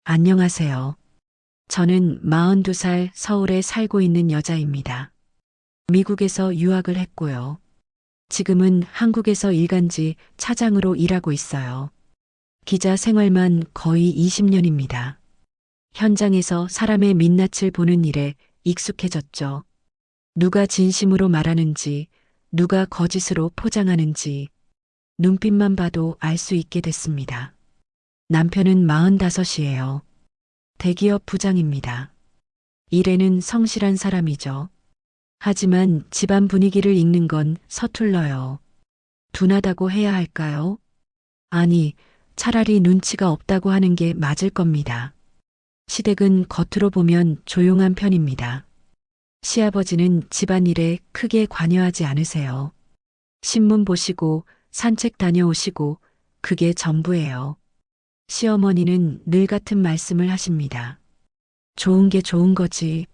안녕하세요. 저는 42살 서울에 살고 있는 여자입니다. 미국에서 유학을 했고요. 지금은 한국에서 일간지 차장으로 일하고 있어요. 기자 생활만 거의 20년입니다. 현장에서 사람의 민낯을 보는 일에 익숙해졌죠. 누가 진심으로 말하는지, 누가 거짓으로 포장하는지, 눈빛만 봐도 알 수 있게 됐습니다. 남편은 45이에요. 대기업 부장입니다. 일에는 성실한 사람이죠. 하지만 집안 분위기를 읽는 건 서툴러요. 둔하다고 해야 할까요? 아니, 차라리 눈치가 없다고 하는 게 맞을 겁니다. 시댁은 겉으로 보면 조용한 편입니다. 시아버지는 집안일에 크게 관여하지 않으세요. 신문 보시고 산책 다녀오시고 그게 전부예요. 시어머니는 늘 같은 말씀을 하십니다. 좋은 게 좋은 거지.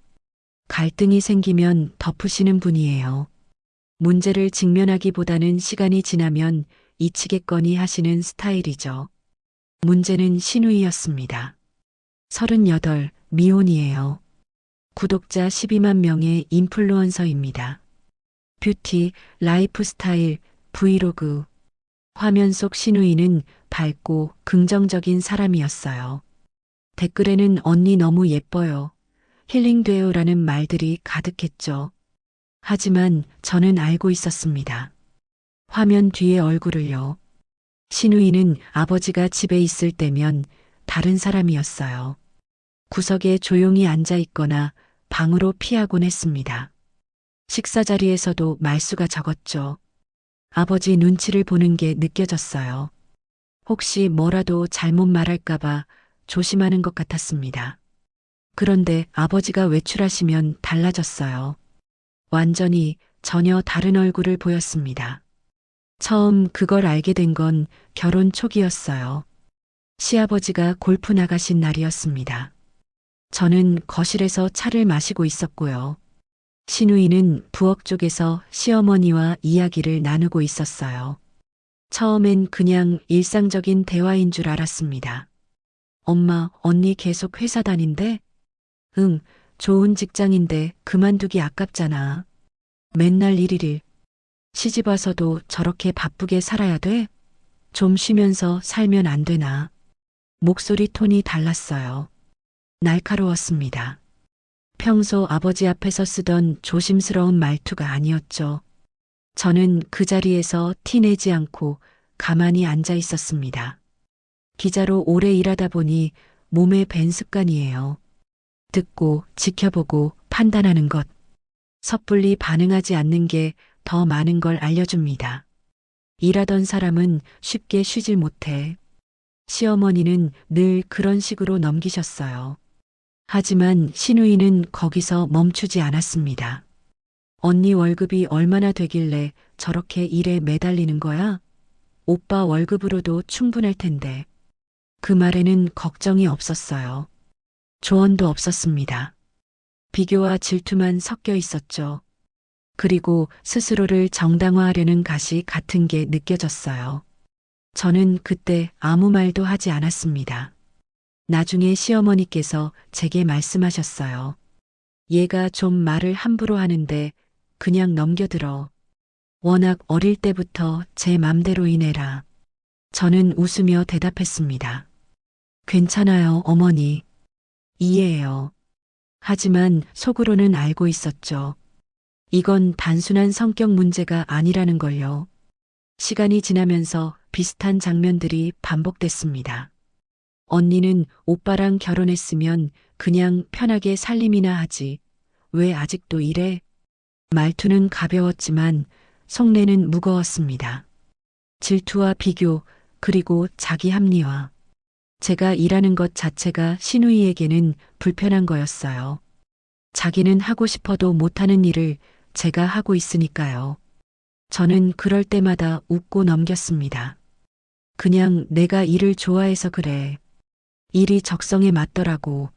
갈등이 생기면 덮으시는 분이에요. 문제를 직면하기보다는 시간이 지나면 잊히겠거니 하시는 스타일이죠. 문제는 신우이였습니다. 38, 미혼이에요. 구독자 12만 명의 인플루언서입니다. 뷰티, 라이프스타일, 브이로그. 화면 속 신우이는 밝고 긍정적인 사람이었어요. 댓글에는 언니 너무 예뻐요. 힐링돼요라는 말들이 가득했죠. 하지만 저는 알고 있었습니다. 화면 뒤의 얼굴을요. 신우이는 아버지가 집에 있을 때면 다른 사람이었어요. 구석에 조용히 앉아 있거나 방으로 피하곤 했습니다. 식사 자리에서도 말수가 적었죠. 아버지 눈치를 보는 게 느껴졌어요. 혹시 뭐라도 잘못 말할까봐 조심하는 것 같았습니다. 그런데 아버지가 외출하시면 달라졌어요. 완전히 전혀 다른 얼굴을 보였습니다. 처음 그걸 알게 된 건 결혼 초기였어요. 시아버지가 골프 나가신 날이었습니다. 저는 거실에서 차를 마시고 있었고요. 신우이는 부엌 쪽에서 시어머니와 이야기를 나누고 있었어요. 처음엔 그냥 일상적인 대화인 줄 알았습니다. 엄마, 언니 계속 회사 다닌대? 응, 좋은 직장인데 그만두기 아깝잖아. 맨날 일일. 시집 와서도 저렇게 바쁘게 살아야 돼? 좀 쉬면서 살면 안 되나? 목소리 톤이 달랐어요. 날카로웠습니다. 평소 아버지 앞에서 쓰던 조심스러운 말투가 아니었죠. 저는 그 자리에서 티내지 않고 가만히 앉아 있었습니다. 기자로 오래 일하다 보니 몸에 밴 습관이에요. 듣고 지켜보고 판단하는 것. 섣불리 반응하지 않는 게 더 많은 걸 알려줍니다. 일하던 사람은 쉽게 쉬질 못해. 시어머니는 늘 그런 식으로 넘기셨어요. 하지만 신우이는 거기서 멈추지 않았습니다. 언니 월급이 얼마나 되길래 저렇게 일에 매달리는 거야? 오빠 월급으로도 충분할 텐데. 그 말에는 걱정이 없었어요. 조언도 없었습니다. 비교와 질투만 섞여 있었죠. 그리고 스스로를 정당화하려는 가시 같은 게 느껴졌어요. 저는 그때 아무 말도 하지 않았습니다. 나중에 시어머니께서 제게 말씀하셨어요. 얘가 좀 말을 함부로 하는데 그냥 넘겨들어. 워낙 어릴 때부터 제 맘대로 이내라. 저는 웃으며 대답했습니다. 괜찮아요, 어머니. 이해해요. 하지만 속으로는 알고 있었죠. 이건 단순한 성격 문제가 아니라는 걸요. 시간이 지나면서 비슷한 장면들이 반복됐습니다. 언니는 오빠랑 결혼했으면 그냥 편하게 살림이나 하지. 왜 아직도 이래? 말투는 가벼웠지만 속내는 무거웠습니다. 질투와 비교, 그리고 자기 합리화. 제가 일하는 것 자체가 신우이에게는 불편한 거였어요. 자기는 하고 싶어도 못하는 일을 제가 하고 있으니까요. 저는 그럴 때마다 웃고 넘겼습니다. 그냥 내가 일을 좋아해서 그래. 일이 적성에 맞더라고.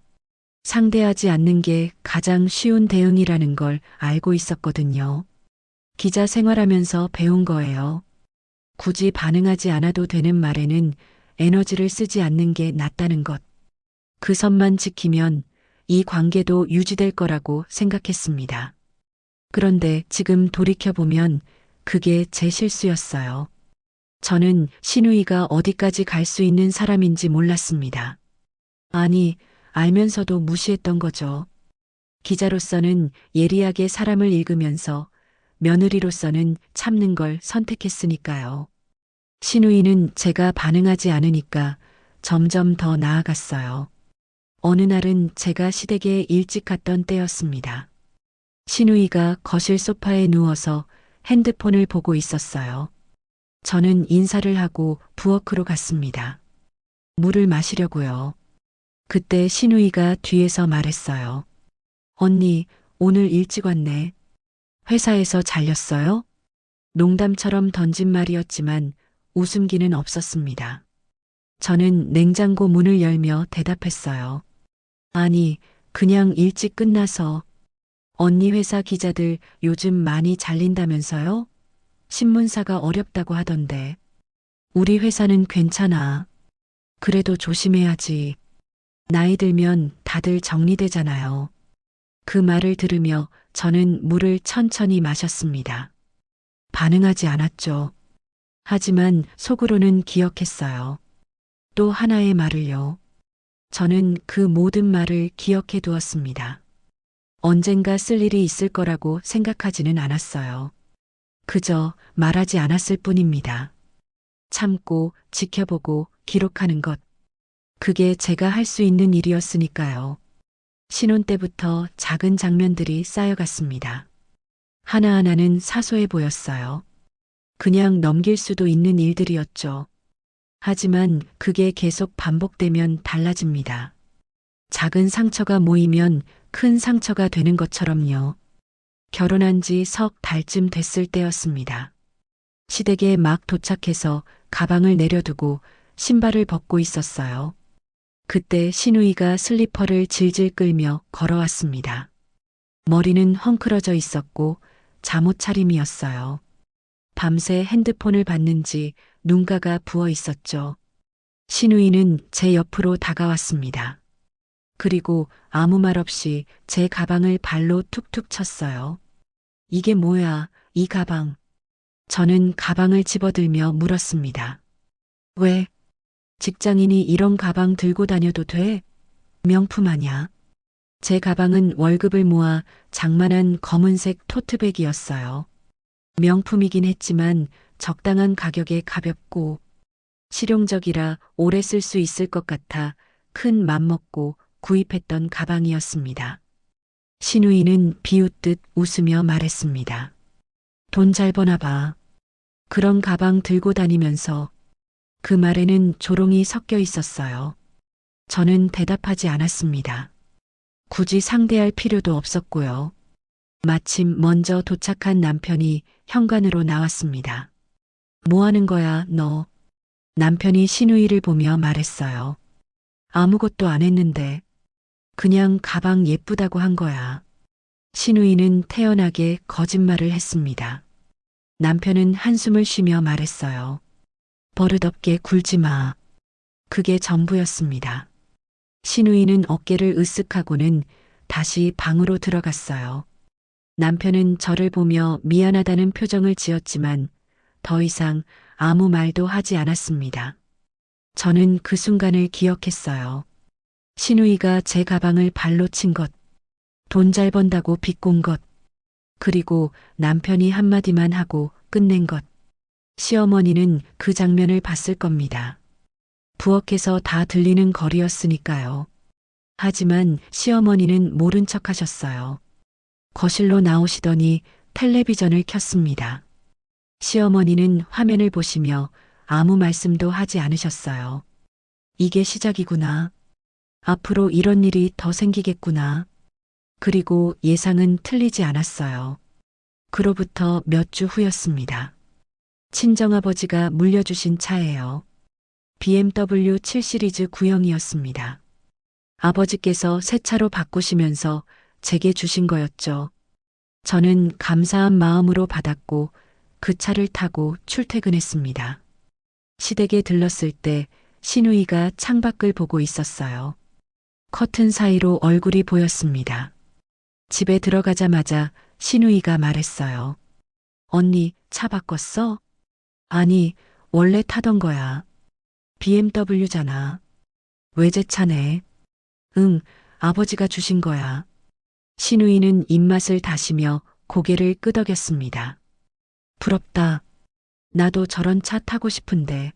상대하지 않는 게 가장 쉬운 대응이라는 걸 알고 있었거든요. 기자 생활하면서 배운 거예요. 굳이 반응하지 않아도 되는 말에는 에너지를 쓰지 않는 게 낫다는 것. 그 선만 지키면 이 관계도 유지될 거라고 생각했습니다. 그런데 지금 돌이켜보면 그게 제 실수였어요. 저는 신우이가 어디까지 갈 수 있는 사람인지 몰랐습니다. 아니, 알면서도 무시했던 거죠. 기자로서는 예리하게 사람을 읽으면서 며느리로서는 참는 걸 선택했으니까요. 신우이는 제가 반응하지 않으니까 점점 더 나아갔어요. 어느 날은 제가 시댁에 일찍 갔던 때였습니다. 신우이가 거실 소파에 누워서 핸드폰을 보고 있었어요. 저는 인사를 하고 부엌으로 갔습니다. 물을 마시려고요. 그때 신우이가 뒤에서 말했어요. 언니, 오늘 일찍 왔네. 회사에서 잘렸어요? 농담처럼 던진 말이었지만 웃음기는 없었습니다. 저는 냉장고 문을 열며 대답했어요. 아니, 그냥 일찍 끝나서. 언니 회사 기자들 요즘 많이 잘린다면서요? 신문사가 어렵다고 하던데. 우리 회사는 괜찮아. 그래도 조심해야지. 나이 들면 다들 정리되잖아요. 그 말을 들으며 저는 물을 천천히 마셨습니다. 반응하지 않았죠. 하지만 속으로는 기억했어요. 또 하나의 말을요. 저는 그 모든 말을 기억해 두었습니다. 언젠가 쓸 일이 있을 거라고 생각하지는 않았어요. 그저 말하지 않았을 뿐입니다. 참고, 지켜보고, 기록하는 것. 그게 제가 할 수 있는 일이었으니까요. 신혼 때부터 작은 장면들이 쌓여갔습니다. 하나하나는 사소해 보였어요. 그냥 넘길 수도 있는 일들이었죠. 하지만 그게 계속 반복되면 달라집니다. 작은 상처가 모이면 큰 상처가 되는 것처럼요. 결혼한 지 석 달쯤 됐을 때였습니다. 시댁에 막 도착해서 가방을 내려두고 신발을 벗고 있었어요. 그때 신우이가 슬리퍼를 질질 끌며 걸어왔습니다. 머리는 헝클어져 있었고 잠옷 차림이었어요. 밤새 핸드폰을 봤는지 눈가가 부어 있었죠. 신우이는 제 옆으로 다가왔습니다. 그리고 아무 말 없이 제 가방을 발로 툭툭 쳤어요. 이게 뭐야, 이 가방. 저는 가방을 집어들며 물었습니다. 왜? 직장인이 이런 가방 들고 다녀도 돼? 명품 아냐? 제 가방은 월급을 모아 장만한 검은색 토트백이었어요. 명품이긴 했지만 적당한 가격에 가볍고 실용적이라 오래 쓸 수 있을 것 같아 큰 맘먹고 구입했던 가방이었습니다. 신우이는 비웃듯 웃으며 말했습니다. 돈 잘 버나 봐. 그런 가방 들고 다니면서. 그 말에는 조롱이 섞여 있었어요. 저는 대답하지 않았습니다. 굳이 상대할 필요도 없었고요. 마침 먼저 도착한 남편이 현관으로 나왔습니다. 뭐 하는 거야, 너? 남편이 신우이를 보며 말했어요. 아무것도 안 했는데. 그냥 가방 예쁘다고 한 거야. 신우이는 태연하게 거짓말을 했습니다. 남편은 한숨을 쉬며 말했어요. 버릇없게 굴지 마. 그게 전부였습니다. 신우이는 어깨를 으쓱하고는 다시 방으로 들어갔어요. 남편은 저를 보며 미안하다는 표정을 지었지만 더 이상 아무 말도 하지 않았습니다. 저는 그 순간을 기억했어요. 신우이가 제 가방을 발로 친 것, 돈 잘 번다고 비꼰 것, 그리고 남편이 한마디만 하고 끝낸 것. 시어머니는 그 장면을 봤을 겁니다. 부엌에서 다 들리는 거리였으니까요. 하지만 시어머니는 모른 척 하셨어요. 거실로 나오시더니 텔레비전을 켰습니다. 시어머니는 화면을 보시며 아무 말씀도 하지 않으셨어요. 이게 시작이구나. 앞으로 이런 일이 더 생기겠구나. 그리고 예상은 틀리지 않았어요. 그로부터 몇 주 후였습니다. 친정아버지가 물려주신 차예요. BMW 7 시리즈 구형이었습니다. 아버지께서 새 차로 바꾸시면서 제게 주신 거였죠. 저는 감사한 마음으로 받았고 그 차를 타고 출퇴근했습니다. 시댁에 들렀을 때 신우이가 창밖을 보고 있었어요. 커튼 사이로 얼굴이 보였습니다. 집에 들어가자마자 신우이가 말했어요. 언니, 차 바꿨어? 아니, 원래 타던 거야. BMW잖아. 외제차네. 응, 아버지가 주신 거야. 신우이는 입맛을 다시며 고개를 끄덕였습니다. 부럽다. 나도 저런 차 타고 싶은데.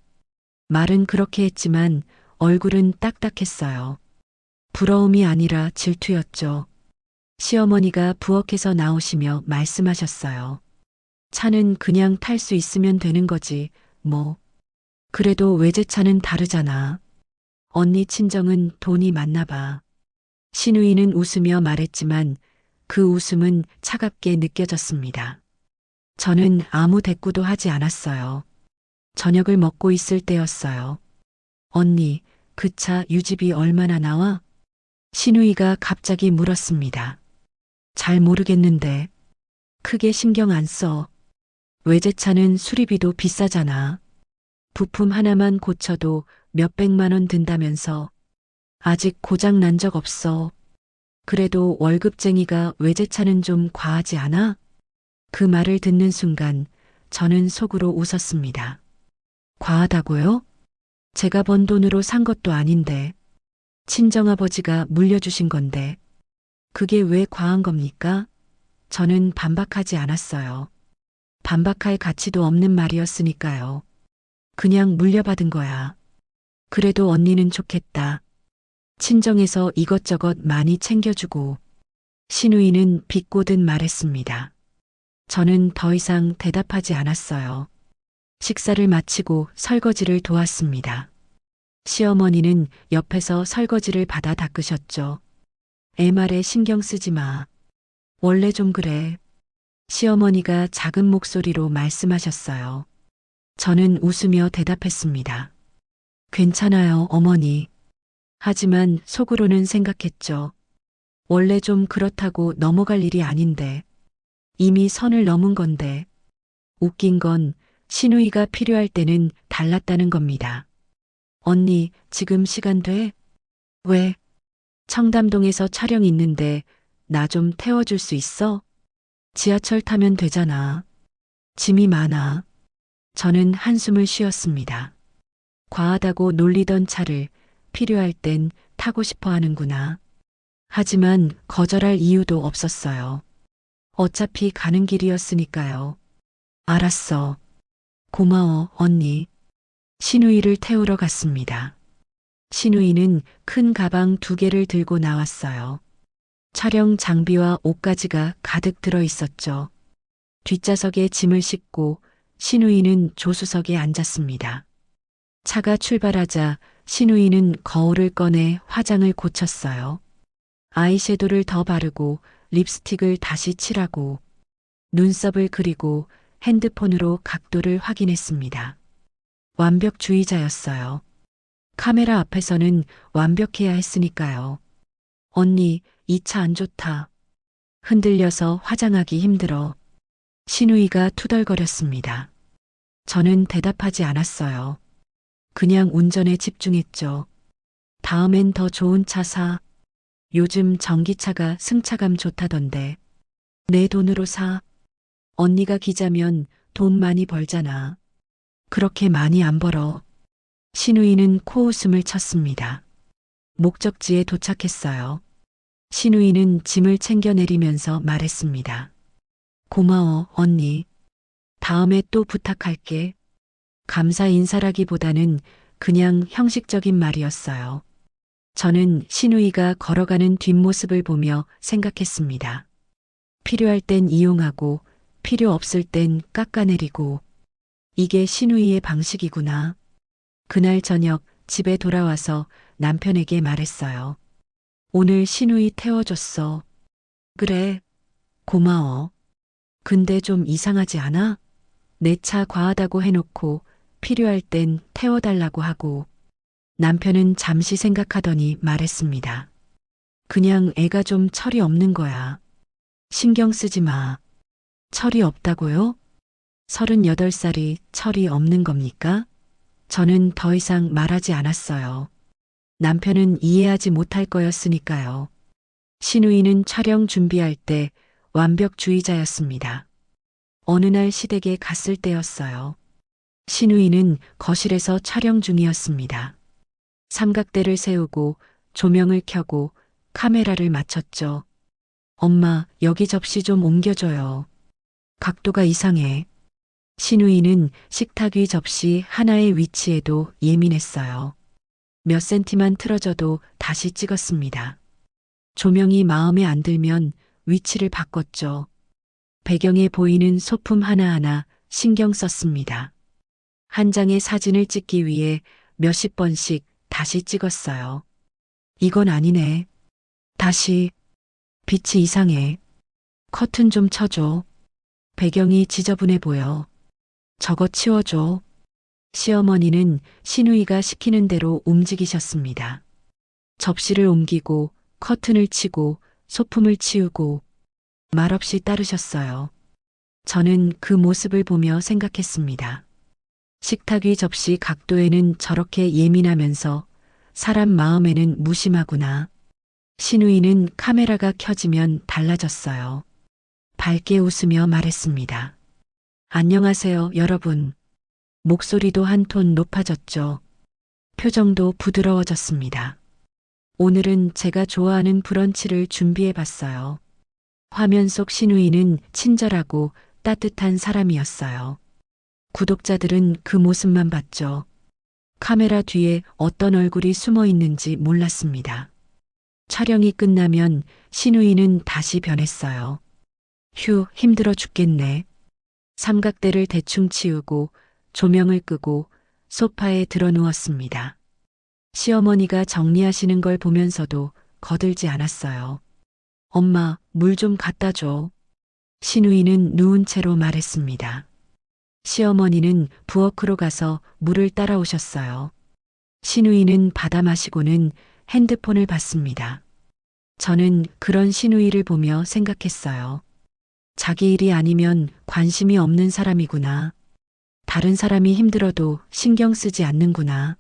말은 그렇게 했지만 얼굴은 딱딱했어요. 부러움이 아니라 질투였죠. 시어머니가 부엌에서 나오시며 말씀하셨어요. 차는 그냥 탈 수 있으면 되는 거지, 뭐. 그래도 외제차는 다르잖아. 언니 친정은 돈이 많나 봐. 신우이는 웃으며 말했지만 그 웃음은 차갑게 느껴졌습니다. 저는 아무 대꾸도 하지 않았어요. 저녁을 먹고 있을 때였어요. 언니, 그 차 유지비 얼마나 나와? 신우이가 갑자기 물었습니다. 잘 모르겠는데. 크게 신경 안 써. 외제차는 수리비도 비싸잖아. 부품 하나만 고쳐도 몇백만 원 든다면서. 아직 고장 난 적 없어. 그래도 월급쟁이가 외제차는 좀 과하지 않아? 그 말을 듣는 순간 저는 속으로 웃었습니다. 과하다고요? 제가 번 돈으로 산 것도 아닌데. 친정아버지가 물려주신 건데. 그게 왜 과한 겁니까? 저는 반박하지 않았어요. 반박할 가치도 없는 말이었으니까요. 그냥 물려받은 거야. 그래도 언니는 좋겠다. 친정에서 이것저것 많이 챙겨주고. 신우이는 비꼬듯 말했습니다. 저는 더 이상 대답하지 않았어요. 식사를 마치고 설거지를 도왔습니다. 시어머니는 옆에서 설거지를 받아 닦으셨죠. 애 말에 신경 쓰지 마. 원래 좀 그래. 시어머니가 작은 목소리로 말씀하셨어요. 저는 웃으며 대답했습니다. 괜찮아요, 어머니. 하지만 속으로는 생각했죠. 원래 좀 그렇다고 넘어갈 일이 아닌데. 이미 선을 넘은 건데. 웃긴 건 신우이가 필요할 때는 달랐다는 겁니다. 언니, 지금 시간 돼? 왜? 청담동에서 촬영 있는데 나 좀 태워줄 수 있어? 지하철 타면 되잖아. 짐이 많아. 저는 한숨을 쉬었습니다. 과하다고 놀리던 차를 필요할 땐 타고 싶어 하는구나. 하지만 거절할 이유도 없었어요. 어차피 가는 길이었으니까요. 알았어. 고마워, 언니. 신우이를 태우러 갔습니다. 신우이는 큰 가방 2개를 들고 나왔어요. 촬영 장비와 옷가지가 가득 들어 있었죠. 뒷좌석에 짐을 싣고 신우이는 조수석에 앉았습니다. 차가 출발하자 신우이는 거울을 꺼내 화장을 고쳤어요. 아이섀도를 더 바르고 립스틱을 다시 칠하고 눈썹을 그리고 핸드폰으로 각도를 확인했습니다. 완벽주의자였어요. 카메라 앞에서는 완벽해야 했으니까요. 언니, 이 차 안 좋다. 흔들려서 화장하기 힘들어. 신우이가 투덜거렸습니다. 저는 대답하지 않았어요. 그냥 운전에 집중했죠. 다음엔 더 좋은 차 사. 요즘 전기차가 승차감 좋다던데. 내 돈으로 사. 언니가 기자면 돈 많이 벌잖아. 그렇게 많이 안 벌어. 신우이는 코웃음을 쳤습니다. 목적지에 도착했어요. 신우이는 짐을 챙겨 내리면서 말했습니다. 고마워, 언니. 다음에 또 부탁할게. 감사 인사라기보다는 그냥 형식적인 말이었어요. 저는 신우이가 걸어가는 뒷모습을 보며 생각했습니다. 필요할 땐 이용하고 필요 없을 땐 깎아내리고. 이게 신우이의 방식이구나. 그날 저녁 집에 돌아와서 남편에게 말했어요. 오늘 신우이 태워줬어. 그래. 고마워. 근데 좀 이상하지 않아? 내 차 과하다고 해놓고 필요할 땐 태워달라고 하고. 남편은 잠시 생각하더니 말했습니다. 그냥 애가 좀 철이 없는 거야. 신경 쓰지 마. 철이 없다고요? 38살이 철이 없는 겁니까? 저는 더 이상 말하지 않았어요. 남편은 이해하지 못할 거였으니까요. 신우이는 촬영 준비할 때 완벽주의자였습니다. 어느 날 시댁에 갔을 때였어요. 신우이는 거실에서 촬영 중이었습니다. 삼각대를 세우고 조명을 켜고 카메라를 맞췄죠. 엄마, 여기 접시 좀 옮겨줘요. 각도가 이상해. 신우이는 식탁 위 접시 하나의 위치에도 예민했어요. 몇 센티만 틀어져도 다시 찍었습니다. 조명이 마음에 안 들면 위치를 바꿨죠. 배경에 보이는 소품 하나하나 신경 썼습니다. 한 장의 사진을 찍기 위해 몇십 번씩 다시 찍었어요. 이건 아니네. 다시. 빛이 이상해. 커튼 좀 쳐줘. 배경이 지저분해 보여. 저거 치워줘. 시어머니는 신우이가 시키는 대로 움직이셨습니다. 접시를 옮기고 커튼을 치고 소품을 치우고 말없이 따르셨어요. 저는 그 모습을 보며 생각했습니다. 식탁 위 접시 각도에는 저렇게 예민하면서 사람 마음에는 무심하구나. 신우이는 카메라가 켜지면 달라졌어요. 밝게 웃으며 말했습니다. 안녕하세요, 여러분. 목소리도 한 톤 높아졌죠. 표정도 부드러워졌습니다. 오늘은 제가 좋아하는 브런치를 준비해 봤어요. 화면 속 신우이는 친절하고 따뜻한 사람이었어요. 구독자들은 그 모습만 봤죠. 카메라 뒤에 어떤 얼굴이 숨어 있는지 몰랐습니다. 촬영이 끝나면 신우이는 다시 변했어요. 휴, 힘들어 죽겠네. 삼각대를 대충 치우고 조명을 끄고 소파에 들어 누웠습니다. 시어머니가 정리하시는 걸 보면서도 거들지 않았어요. 엄마, 물 좀 갖다 줘. 신우이는 누운 채로 말했습니다. 시어머니는 부엌으로 가서 물을 따라오셨어요. 신우이는 받아 마시고는 핸드폰을 봤습니다. 저는 그런 신우이를 보며 생각했어요. 자기 일이 아니면 관심이 없는 사람이구나. 다른 사람이 힘들어도 신경 쓰지 않는구나.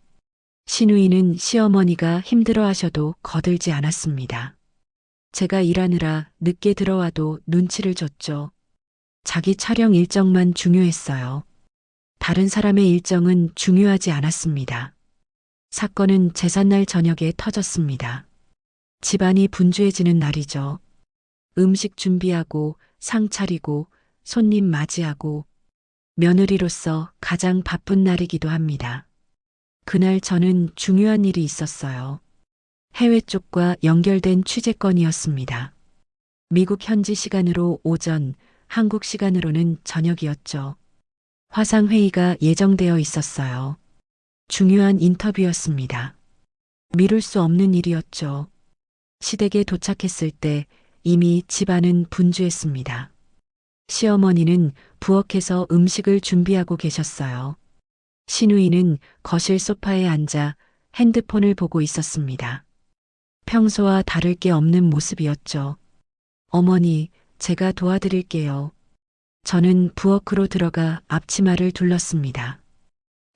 신우이는 시어머니가 힘들어 하셔도 거들지 않았습니다. 제가 일하느라 늦게 들어와도 눈치를 줬죠. 자기 촬영 일정만 중요했어요. 다른 사람의 일정은 중요하지 않았습니다. 사건은 제삿날 저녁에 터졌습니다. 집안이 분주해지는 날이죠. 음식 준비하고 상 차리고 손님 맞이하고 며느리로서 가장 바쁜 날이기도 합니다. 그날 저는 중요한 일이 있었어요. 해외 쪽과 연결된 취재건이었습니다. 미국 현지 시간으로 오전, 한국 시간으로는 저녁이었죠. 화상회의가 예정되어 있었어요. 중요한 인터뷰였습니다. 미룰 수 없는 일이었죠. 시댁에 도착했을 때 이미 집안은 분주했습니다. 시어머니는 부엌에서 음식을 준비하고 계셨어요. 신우이는 거실 소파에 앉아 핸드폰을 보고 있었습니다. 평소와 다를 게 없는 모습이었죠. 어머니, 제가 도와드릴게요. 저는 부엌으로 들어가 앞치마를 둘렀습니다.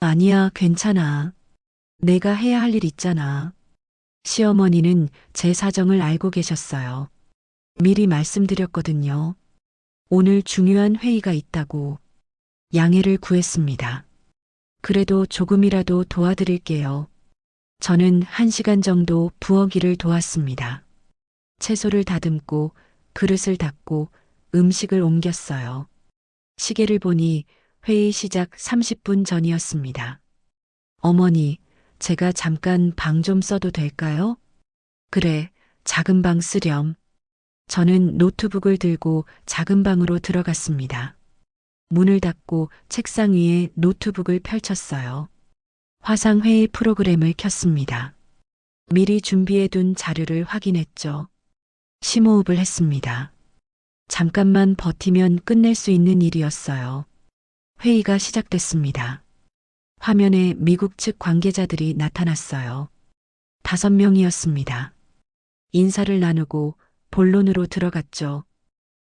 아니야, 괜찮아. 내가 해야 할 일 있잖아. 시어머니는 제 사정을 알고 계셨어요. 미리 말씀드렸거든요. 오늘 중요한 회의가 있다고. 양해를 구했습니다. 그래도 조금이라도 도와드릴게요. 저는 1시간 정도 부엌 일을 도왔습니다. 채소를 다듬고 그릇을 닦고 음식을 옮겼어요. 시계를 보니 회의 시작 30분 전이었습니다. 어머니, 제가 잠깐 방 좀 써도 될까요? 그래, 작은 방 쓰렴. 저는 노트북을 들고 작은 방으로 들어갔습니다. 문을 닫고 책상 위에 노트북을 펼쳤어요. 화상회의 프로그램을 켰습니다. 미리 준비해둔 자료를 확인했죠. 심호흡을 했습니다. 잠깐만 버티면 끝낼 수 있는 일이었어요. 회의가 시작됐습니다. 화면에 미국 측 관계자들이 나타났어요. 5명이었습니다. 인사를 나누고 본론으로 들어갔죠.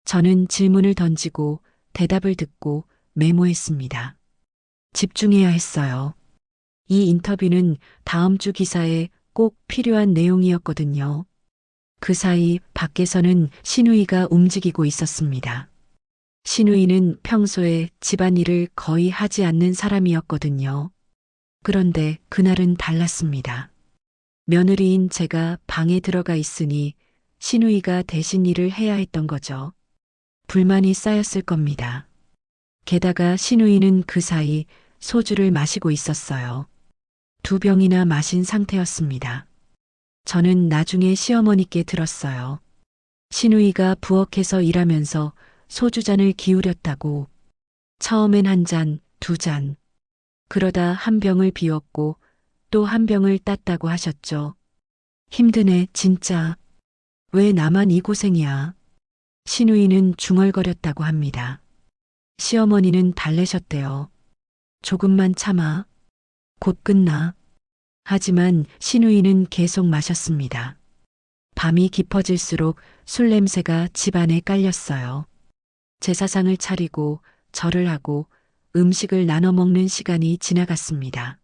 저는 질문을 던지고 대답을 듣고 메모했습니다. 집중해야 했어요. 이 인터뷰는 다음 주 기사에 꼭 필요한 내용이었거든요. 그 사이 밖에서는 신우이가 움직이고 있었습니다. 신우이는 평소에 집안일을 거의 하지 않는 사람이었거든요. 그런데 그날은 달랐습니다. 며느리인 제가 방에 들어가 있으니 신우이가 대신 일을 해야 했던 거죠. 불만이 쌓였을 겁니다. 게다가 신우이는 그 사이 소주를 마시고 있었어요. 2병이나 마신 상태였습니다. 저는 나중에 시어머니께 들었어요. 신우이가 부엌에서 일하면서 소주잔을 기울였다고. 처음엔 1잔, 2잔. 그러다 1병을 비웠고 또 1병을 땄다고 하셨죠. 힘드네, 진짜. 왜 나만 이 고생이야. 신우이는 중얼거렸다고 합니다. 시어머니는 달래셨대요. 조금만 참아. 곧 끝나. 하지만 신우이는 계속 마셨습니다. 밤이 깊어질수록 술 냄새가 집안에 깔렸어요. 제사상을 차리고 절을 하고 음식을 나눠 먹는 시간이 지나갔습니다.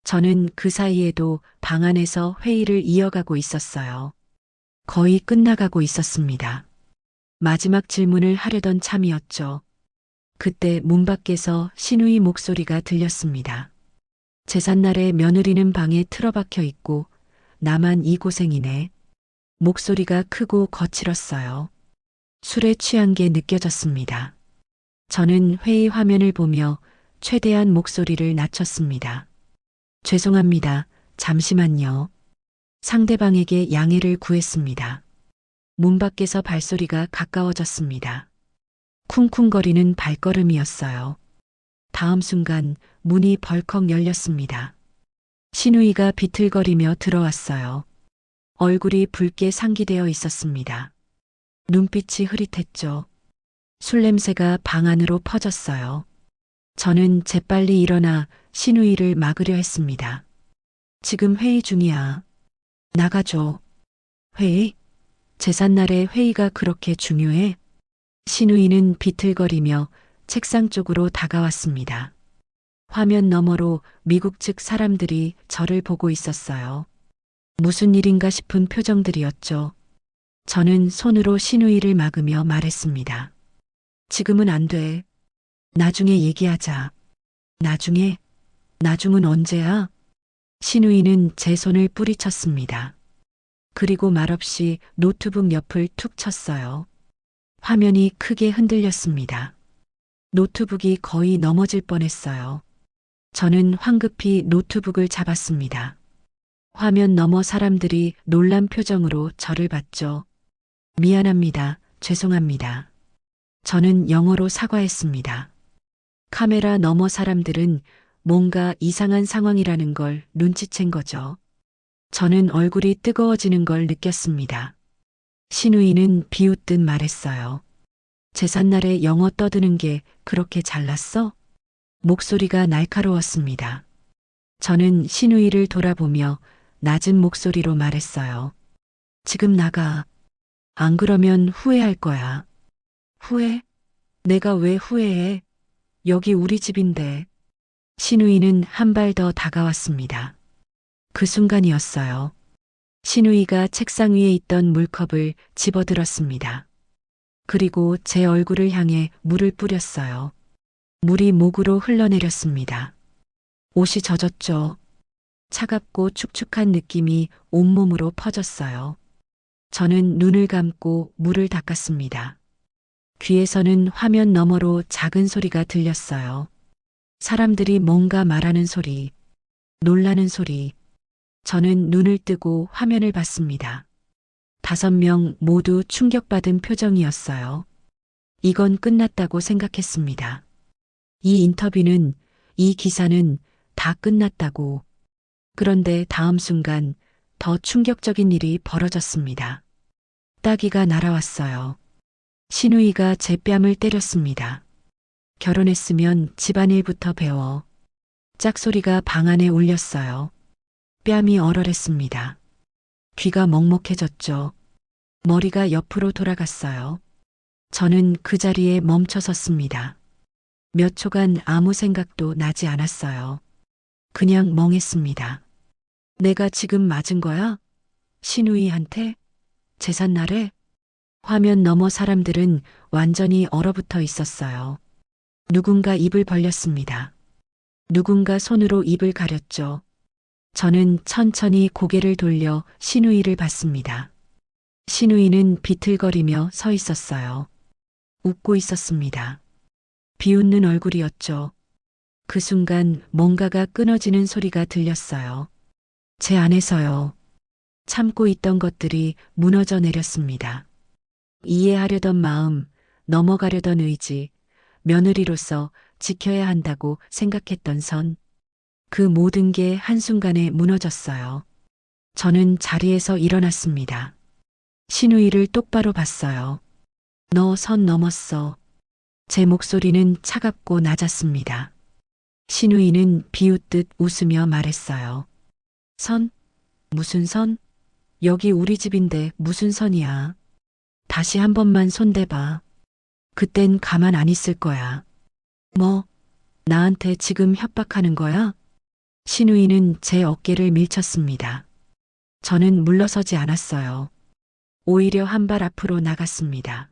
저는 그 사이에도 방 안에서 회의를 이어가고 있었어요. 거의 끝나가고 있었습니다. 마지막 질문을 하려던 참이었죠. 그때 문 밖에서 신우이 목소리가 들렸습니다. 제삿날에 며느리는 방에 틀어박혀 있고 나만 이 고생이네. 목소리가 크고 거칠었어요. 술에 취한 게 느껴졌습니다. 저는 회의 화면을 보며 최대한 목소리를 낮췄습니다. 죄송합니다. 잠시만요. 상대방에게 양해를 구했습니다. 문 밖에서 발소리가 가까워졌습니다. 쿵쿵거리는 발걸음이었어요. 다음 순간 문이 벌컥 열렸습니다. 신우이가 비틀거리며 들어왔어요. 얼굴이 붉게 상기되어 있었습니다. 눈빛이 흐릿했죠. 술 냄새가 방 안으로 퍼졌어요. 저는 재빨리 일어나 신우이를 막으려 했습니다. 지금 회의 중이야. 나가줘. 회의? 제삿날에 회의가 그렇게 중요해? 신우이는 비틀거리며 책상 쪽으로 다가왔습니다. 화면 너머로 미국 측 사람들이 저를 보고 있었어요. 무슨 일인가 싶은 표정들이었죠. 저는 손으로 신우이를 막으며 말했습니다. 지금은 안 돼. 나중에 얘기하자. 나중에? 나중은 언제야? 신우이는 제 손을 뿌리쳤습니다. 그리고 말없이 노트북 옆을 툭 쳤어요. 화면이 크게 흔들렸습니다. 노트북이 거의 넘어질 뻔했어요. 저는 황급히 노트북을 잡았습니다. 화면 너머 사람들이 놀란 표정으로 저를 봤죠. 미안합니다. 죄송합니다. 저는 영어로 사과했습니다. 카메라 너머 사람들은 뭔가 이상한 상황이라는 걸 눈치챈 거죠. 저는 얼굴이 뜨거워지는 걸 느꼈습니다. 신우이는 비웃듯 말했어요. 제삿날에 영어 떠드는 게 그렇게 잘났어? 목소리가 날카로웠습니다. 저는 신우이를 돌아보며 낮은 목소리로 말했어요. 지금 나가. 안 그러면 후회할 거야. 후회? 내가 왜 후회해? 여기 우리 집인데. 신우이는 한 발 더 다가왔습니다. 그 순간이었어요. 신우이가 책상 위에 있던 물컵을 집어들었습니다. 그리고 제 얼굴을 향해 물을 뿌렸어요. 물이 목으로 흘러내렸습니다. 옷이 젖었죠. 차갑고 축축한 느낌이 온몸으로 퍼졌어요. 저는 눈을 감고 물을 닦았습니다. 귀에서는 화면 너머로 작은 소리가 들렸어요. 사람들이 뭔가 말하는 소리, 놀라는 소리. 저는 눈을 뜨고 화면을 봤습니다. 5명 모두 충격받은 표정이었어요. 이건 끝났다고 생각했습니다. 이 인터뷰는, 이 기사는 다 끝났다고. 그런데 다음 순간 더 충격적인 일이 벌어졌습니다. 따귀가 날아왔어요. 신우이가 제 뺨을 때렸습니다. 결혼했으면 집안일부터 배워. 짝소리가 방 안에 울렸어요. 뺨이 얼얼했습니다. 귀가 먹먹해졌죠. 머리가 옆으로 돌아갔어요. 저는 그 자리에 멈춰 섰습니다. 몇 초간 아무 생각도 나지 않았어요. 그냥 멍했습니다. 내가 지금 맞은 거야? 신우이한테? 제삿날에? 화면 너머 사람들은 완전히 얼어붙어 있었어요. 누군가 입을 벌렸습니다. 누군가 손으로 입을 가렸죠. 저는 천천히 고개를 돌려 신우이를 봤습니다. 신우이는 비틀거리며 서 있었어요. 웃고 있었습니다. 비웃는 얼굴이었죠. 그 순간 뭔가가 끊어지는 소리가 들렸어요. 제 안에서요. 참고 있던 것들이 무너져 내렸습니다. 이해하려던 마음, 넘어가려던 의지, 며느리로서 지켜야 한다고 생각했던 선, 그 모든 게 한순간에 무너졌어요. 저는 자리에서 일어났습니다. 신우이를 똑바로 봤어요. 너 선 넘었어. 제 목소리는 차갑고 낮았습니다. 신우이는 비웃듯 웃으며 말했어요. 선? 무슨 선? 여기 우리 집인데 무슨 선이야. 다시 한 번만 손대봐. 그땐 가만 안 있을 거야. 뭐, 나한테 지금 협박하는 거야? 신우이는 제 어깨를 밀쳤습니다. 저는 물러서지 않았어요. 오히려 한 발 앞으로 나갔습니다.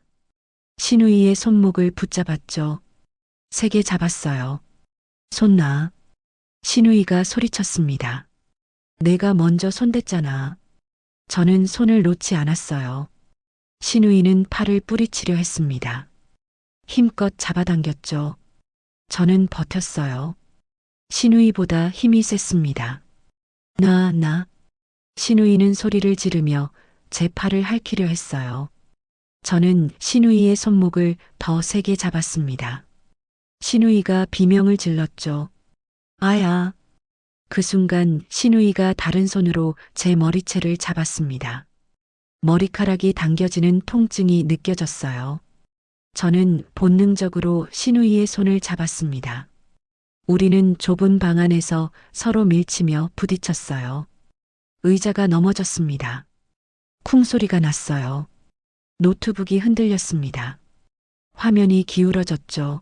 신우이의 손목을 붙잡았죠. 세게 잡았어요. 손 놔. 신우이가 소리쳤습니다. 내가 먼저 손댔잖아. 저는 손을 놓지 않았어요. 신우이는 팔을 뿌리치려 했습니다. 힘껏 잡아당겼죠. 저는 버텼어요. 신우이보다 힘이 셌습니다. 나. 신우이는 소리를 지르며 제 팔을 핥히려 했어요. 저는 신우이의 손목을 더 세게 잡았습니다. 신우이가 비명을 질렀죠. 아야. 그 순간 신우이가 다른 손으로 제 머리채를 잡았습니다. 머리카락이 당겨지는 통증이 느껴졌어요. 저는 본능적으로 신우이의 손을 잡았습니다. 우리는 좁은 방 안에서 서로 밀치며 부딪혔어요. 의자가 넘어졌습니다. 쿵 소리가 났어요. 노트북이 흔들렸습니다. 화면이 기울어졌죠.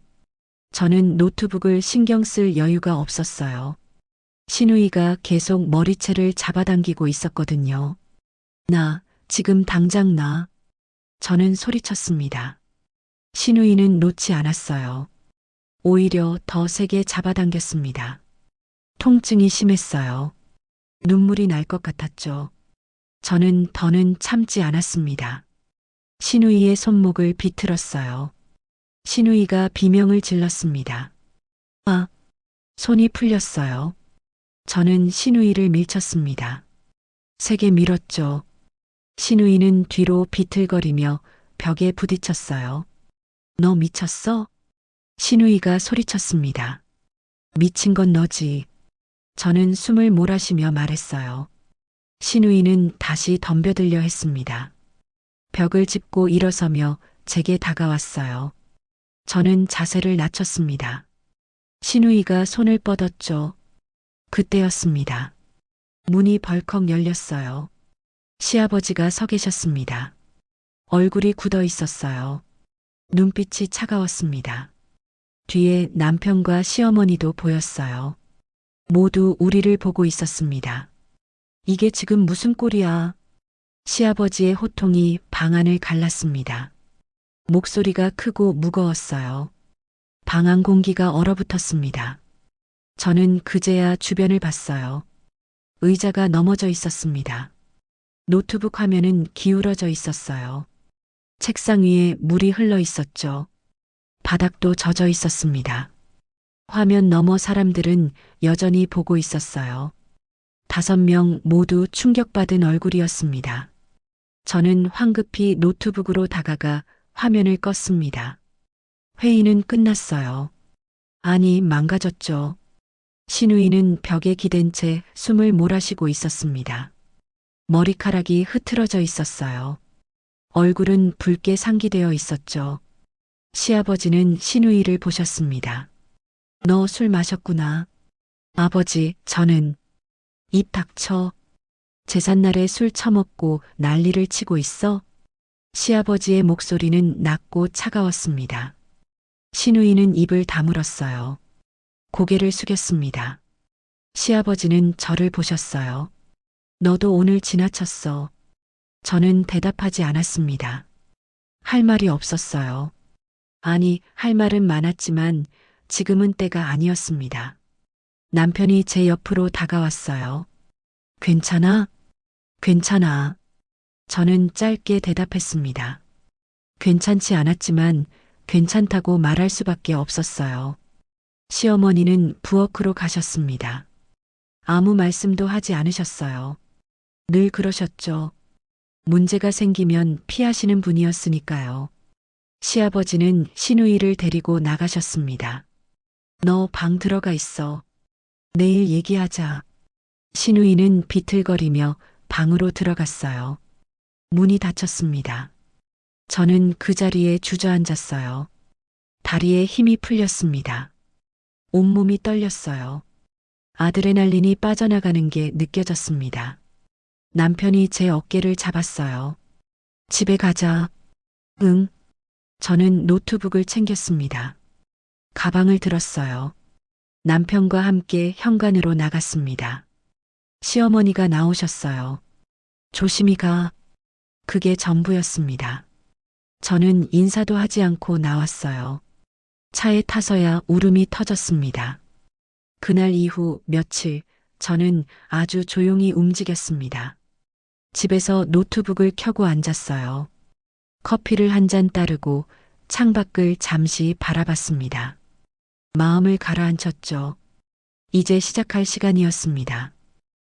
저는 노트북을 신경 쓸 여유가 없었어요. 신우이가 계속 머리채를 잡아당기고 있었거든요. 나, 지금 당장 나. 저는 소리쳤습니다. 신우이는 놓지 않았어요. 오히려 더 세게 잡아당겼습니다. 통증이 심했어요. 눈물이 날 것 같았죠. 저는 더는 참지 않았습니다. 신우이의 손목을 비틀었어요. 신우이가 비명을 질렀습니다. 아, 손이 풀렸어요. 저는 신우이를 밀쳤습니다. 세게 밀었죠. 신우이는 뒤로 비틀거리며 벽에 부딪혔어요. 너 미쳤어? 신우이가 소리쳤습니다. 미친 건 너지. 저는 숨을 몰아쉬며 말했어요. 신우이는 다시 덤벼들려 했습니다. 벽을 짚고 일어서며 제게 다가왔어요. 저는 자세를 낮췄습니다. 신우이가 손을 뻗었죠. 그때였습니다. 문이 벌컥 열렸어요. 시아버지가 서 계셨습니다. 얼굴이 굳어 있었어요. 눈빛이 차가웠습니다. 뒤에 남편과 시어머니도 보였어요. 모두 우리를 보고 있었습니다. 이게 지금 무슨 꼴이야? 시아버지의 호통이 방 안을 갈랐습니다. 목소리가 크고 무거웠어요. 방 안 공기가 얼어붙었습니다. 저는 그제야 주변을 봤어요. 의자가 넘어져 있었습니다. 노트북 화면은 기울어져 있었어요. 책상 위에 물이 흘러 있었죠. 바닥도 젖어 있었습니다. 화면 너머 사람들은 여전히 보고 있었어요. 5명 모두 충격받은 얼굴이었습니다. 저는 황급히 노트북으로 다가가 화면을 껐습니다. 회의는 끝났어요. 아니, 망가졌죠. 신우이는 벽에 기댄 채 숨을 몰아쉬고 있었습니다. 머리카락이 흐트러져 있었어요. 얼굴은 붉게 상기되어 있었죠. 시아버지는 신우이를 보셨습니다. 너 술 마셨구나. 아버지, 저는. 입 닥쳐. 제삿날에 술 처먹고 난리를 치고 있어? 시아버지의 목소리는 낮고 차가웠습니다. 신우이는 입을 다물었어요. 고개를 숙였습니다. 시아버지는 저를 보셨어요. 너도 오늘 지나쳤어. 저는 대답하지 않았습니다. 할 말이 없었어요. 아니, 할 말은 많았지만 지금은 때가 아니었습니다. 남편이 제 옆으로 다가왔어요. 괜찮아? 괜찮아. 저는 짧게 대답했습니다. 괜찮지 않았지만 괜찮다고 말할 수밖에 없었어요. 시어머니는 부엌으로 가셨습니다. 아무 말씀도 하지 않으셨어요. 늘 그러셨죠. 문제가 생기면 피하시는 분이었으니까요. 시아버지는 시누이를 데리고 나가셨습니다. 너 방 들어가 있어. 내일 얘기하자. 시누이는 비틀거리며 방으로 들어갔어요. 문이 닫혔습니다. 저는 그 자리에 주저앉았어요. 다리에 힘이 풀렸습니다. 온몸이 떨렸어요. 아드레날린이 빠져나가는 게 느껴졌습니다. 남편이 제 어깨를 잡았어요. 집에 가자. 응. 저는 노트북을 챙겼습니다. 가방을 들었어요. 남편과 함께 현관으로 나갔습니다. 시어머니가 나오셨어요. 조심히 가. 그게 전부였습니다. 저는 인사도 하지 않고 나왔어요. 차에 타서야 울음이 터졌습니다. 그날 이후 며칠 저는 아주 조용히 움직였습니다. 집에서 노트북을 켜고 앉았어요. 커피를 한 잔 따르고 창밖을 잠시 바라봤습니다. 마음을 가라앉혔죠. 이제 시작할 시간이었습니다.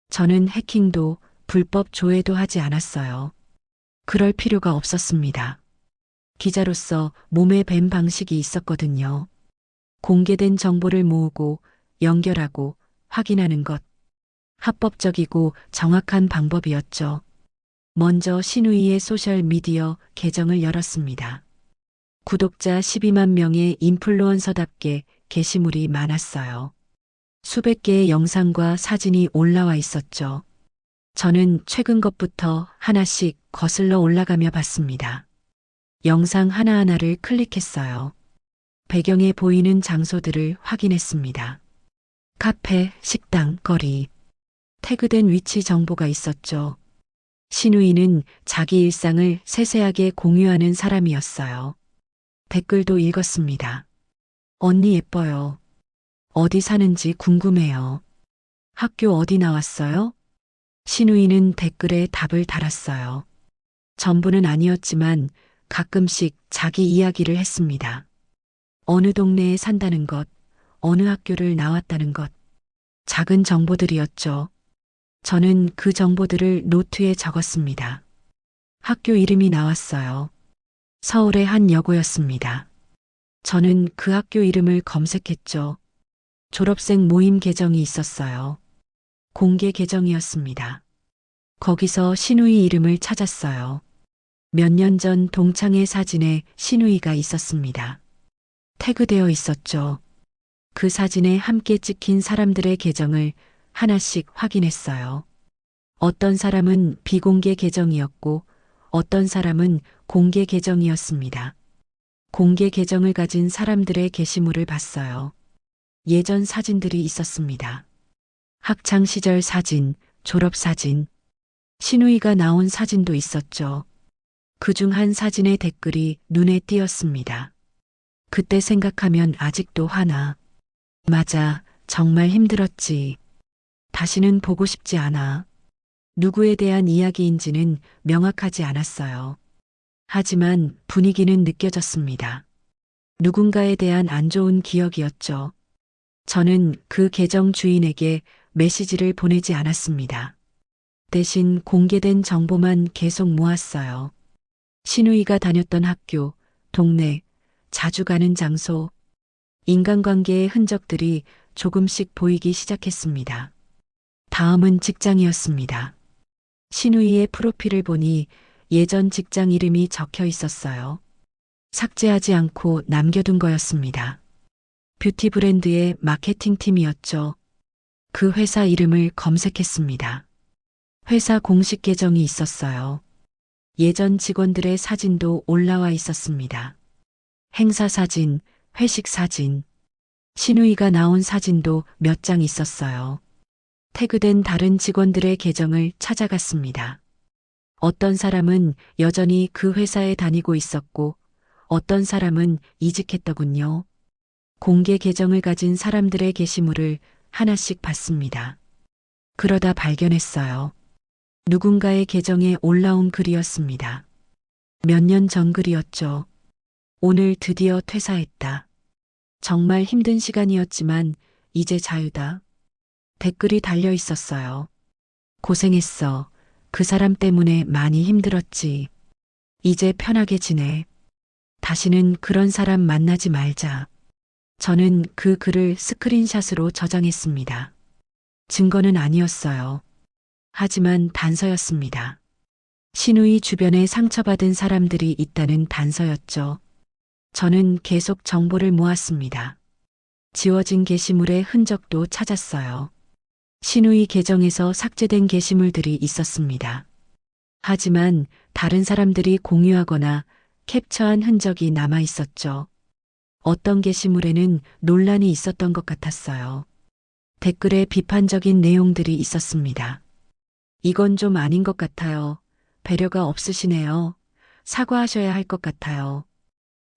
저는 해킹도 불법 조회도 하지 않았어요. 그럴 필요가 없었습니다. 기자로서 몸에 밴 방식이 있었거든요. 공개된 정보를 모으고 연결하고 확인하는 것. 합법적이고 정확한 방법이었죠. 먼저 시누이의 소셜미디어 계정을 열었습니다. 구독자 12만 명의 인플루언서답게 게시물이 많았어요. 수백 개의 영상과 사진이 올라와 있었죠. 저는 최근 것부터 하나씩 거슬러 올라가며 봤습니다. 영상 하나하나를 클릭했어요. 배경에 보이는 장소들을 확인했습니다. 카페, 식당, 거리. 태그된 위치 정보가 있었죠. 시누이는 자기 일상을 세세하게 공유하는 사람이었어요. 댓글도 읽었습니다. 언니 예뻐요. 어디 사는지 궁금해요. 학교 어디 나왔어요? 시누이는 댓글에 답을 달았어요. 전부는 아니었지만 가끔씩 자기 이야기를 했습니다. 어느 동네에 산다는 것, 어느 학교를 나왔다는 것. 작은 정보들이었죠. 저는 그 정보들을 노트에 적었습니다. 학교 이름이 나왔어요. 서울의 한 여고였습니다. 저는 그 학교 이름을 검색했죠. 졸업생 모임 계정이 있었어요. 공개 계정이었습니다. 거기서 시누이 이름을 찾았어요. 몇 년 전 동창회 사진에 시누이가 있었습니다. 태그되어 있었죠. 그 사진에 함께 찍힌 사람들의 계정을 하나씩 확인했어요. 어떤 사람은 비공개 계정이었고 어떤 사람은 공개 계정이었습니다. 공개 계정을 가진 사람들의 게시물을 봤어요. 예전 사진들이 있었습니다. 학창 시절 사진, 졸업 사진, 시누이가 나온 사진도 있었죠. 그중 한 사진의 댓글이 눈에 띄었습니다. 그때 생각하면 아직도 화나. 맞아, 정말 힘들었지. 다시는 보고 싶지 않아. 누구에 대한 이야기인지는 명확하지 않았어요. 하지만 분위기는 느껴졌습니다. 누군가에 대한 안 좋은 기억이었죠. 저는 그 계정 주인에게 메시지를 보내지 않았습니다. 대신 공개된 정보만 계속 모았어요. 시누이가 다녔던 학교, 동네, 자주 가는 장소, 인간관계의 흔적들이 조금씩 보이기 시작했습니다. 다음은 직장이었습니다. 시누이의 프로필을 보니 예전 직장 이름이 적혀 있었어요. 삭제하지 않고 남겨둔 거였습니다. 뷰티 브랜드의 마케팅 팀이었죠. 그 회사 이름을 검색했습니다. 회사 공식 계정이 있었어요. 예전 직원들의 사진도 올라와 있었습니다. 행사 사진, 회식 사진, 시누이가 나온 사진도 몇 장 있었어요. 태그된 다른 직원들의 계정을 찾아갔습니다. 어떤 사람은 여전히 그 회사에 다니고 있었고 어떤 사람은 이직했더군요. 공개 계정을 가진 사람들의 게시물을 하나씩 봤습니다. 그러다 발견했어요. 누군가의 계정에 올라온 글이었습니다. 몇 년 전 글이었죠. 오늘 드디어 퇴사했다. 정말 힘든 시간이었지만 이제 자유다. 댓글이 달려 있었어요. 고생했어. 그 사람 때문에 많이 힘들었지. 이제 편하게 지내. 다시는 그런 사람 만나지 말자. 저는 그 글을 스크린샷으로 저장했습니다. 증거는 아니었어요. 하지만 단서였습니다. 신우이 주변에 상처받은 사람들이 있다는 단서였죠. 저는 계속 정보를 모았습니다. 지워진 게시물의 흔적도 찾았어요. 신우이 계정에서 삭제된 게시물들이 있었습니다. 하지만 다른 사람들이 공유하거나 캡처한 흔적이 남아 있었죠. 어떤 게시물에는 논란이 있었던 것 같았어요. 댓글에 비판적인 내용들이 있었습니다. 이건 좀 아닌 것 같아요. 배려가 없으시네요. 사과하셔야 할 것 같아요.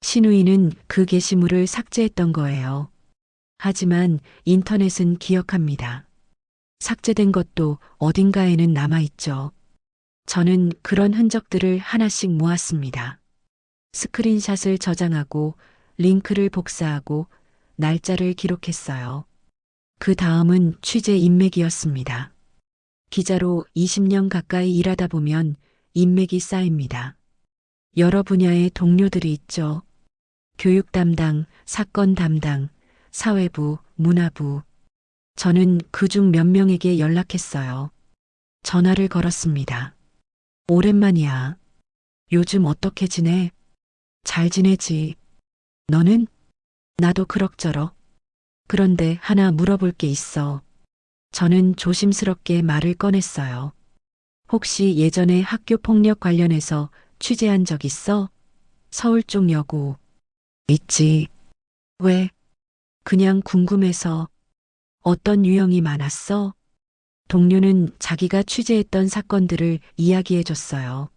신우이는 그 게시물을 삭제했던 거예요. 하지만 인터넷은 기억합니다. 삭제된 것도 어딘가에는 남아있죠. 저는 그런 흔적들을 하나씩 모았습니다. 스크린샷을 저장하고 링크를 복사하고 날짜를 기록했어요. 그 다음은 취재 인맥이었습니다. 기자로 20년 가까이 일하다 보면 인맥이 쌓입니다. 여러 분야의 동료들이 있죠. 교육 담당, 사건 담당, 사회부, 문화부. 저는 그중 몇 명에게 연락했어요. 전화를 걸었습니다. 오랜만이야. 요즘 어떻게 지내? 잘 지내지. 너는? 나도 그럭저럭. 그런데 하나 물어볼 게 있어. 저는 조심스럽게 말을 꺼냈어요. 혹시 예전에 학교 폭력 관련해서 취재한 적 있어? 서울 쪽 여고. 있지. 왜? 그냥 궁금해서. 어떤 유형이 많았어? 동료는 자기가 취재했던 사건들을 이야기해 줬어요.